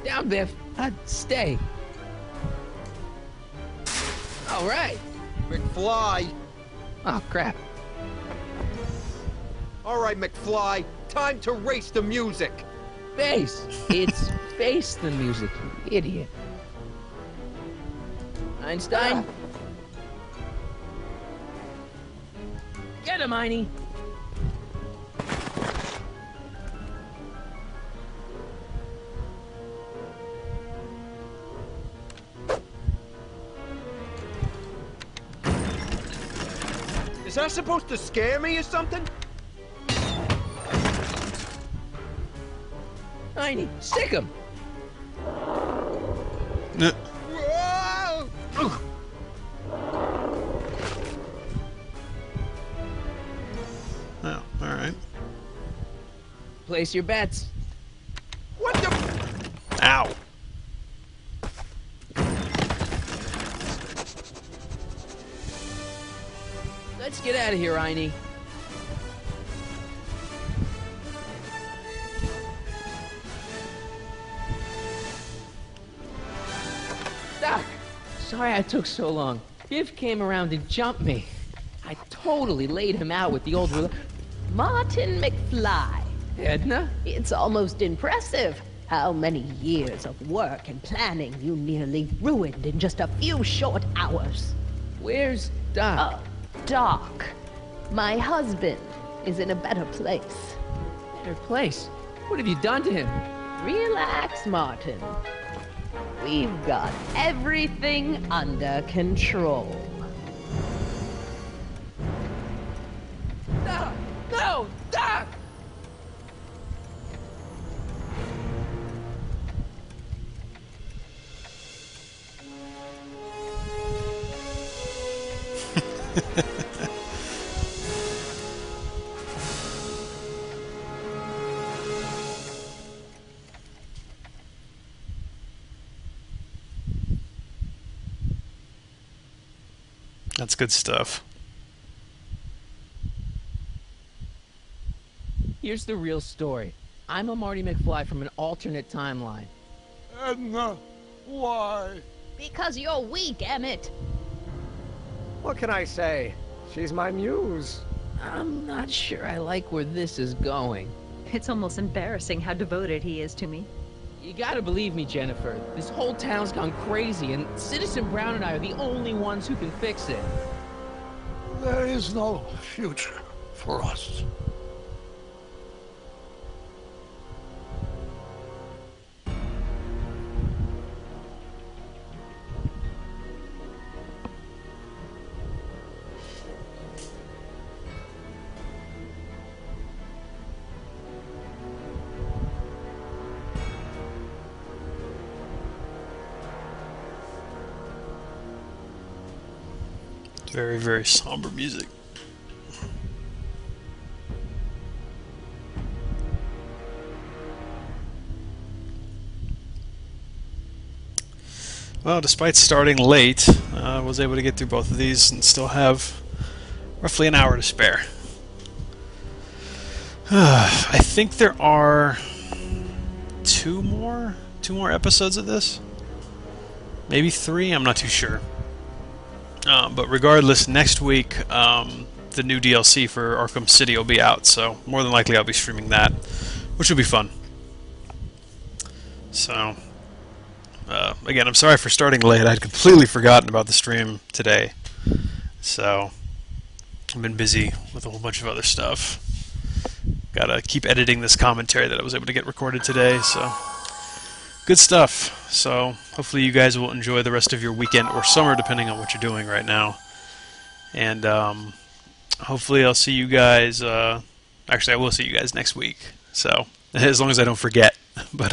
Down, Biff. Stay. All right. McFly. Oh, crap. All right, McFly. Time to race the music. Face. It's face the music, you idiot. Einstein. Get him, Heine. Is that supposed to scare me or something? Heine, stick him. Whoa! Oh, all right. Place your bets. What the? Ow. Let's get out of here, Heine. Doc, sorry I took so long. Biff came around and jumped me. I totally laid him out with the old... Martin McFly. Edna? It's almost impressive how many years of work and planning you nearly ruined in just a few short hours. Where's Doc? Doc, my husband, is in a better place. Better place? What have you done to him? Relax, Martin. We've got everything under control. Doc! No! Doc! That's good stuff. Here's the real story. I'm a Marty McFly from an alternate timeline. Edna, why? Because you're weak, Emmett. What can I say? She's my muse. I'm not sure I like where this is going. It's almost embarrassing how devoted he is to me. You gotta believe me, Jennifer. This whole town's gone crazy, and Citizen Brown and I are the only ones who can fix it. There is no future for us. Very, very somber music. Well, despite starting late, I was able to get through both of these and still have roughly an hour to spare. I think there are two more episodes of this. Maybe 3, I'm not too sure. But regardless, next week the new DLC for Arkham City will be out, so more than likely I'll be streaming that, which will be fun. So, again, I'm sorry for starting late. I'd completely forgotten about the stream today. So, I've been busy with a whole bunch of other stuff. Gotta keep editing this commentary that I was able to get recorded today, so good stuff. So hopefully you guys will enjoy the rest of your weekend or summer, depending on what you're doing right now. And hopefully I'll see you guys. Actually, I will see you guys next week. So as long as I don't forget. But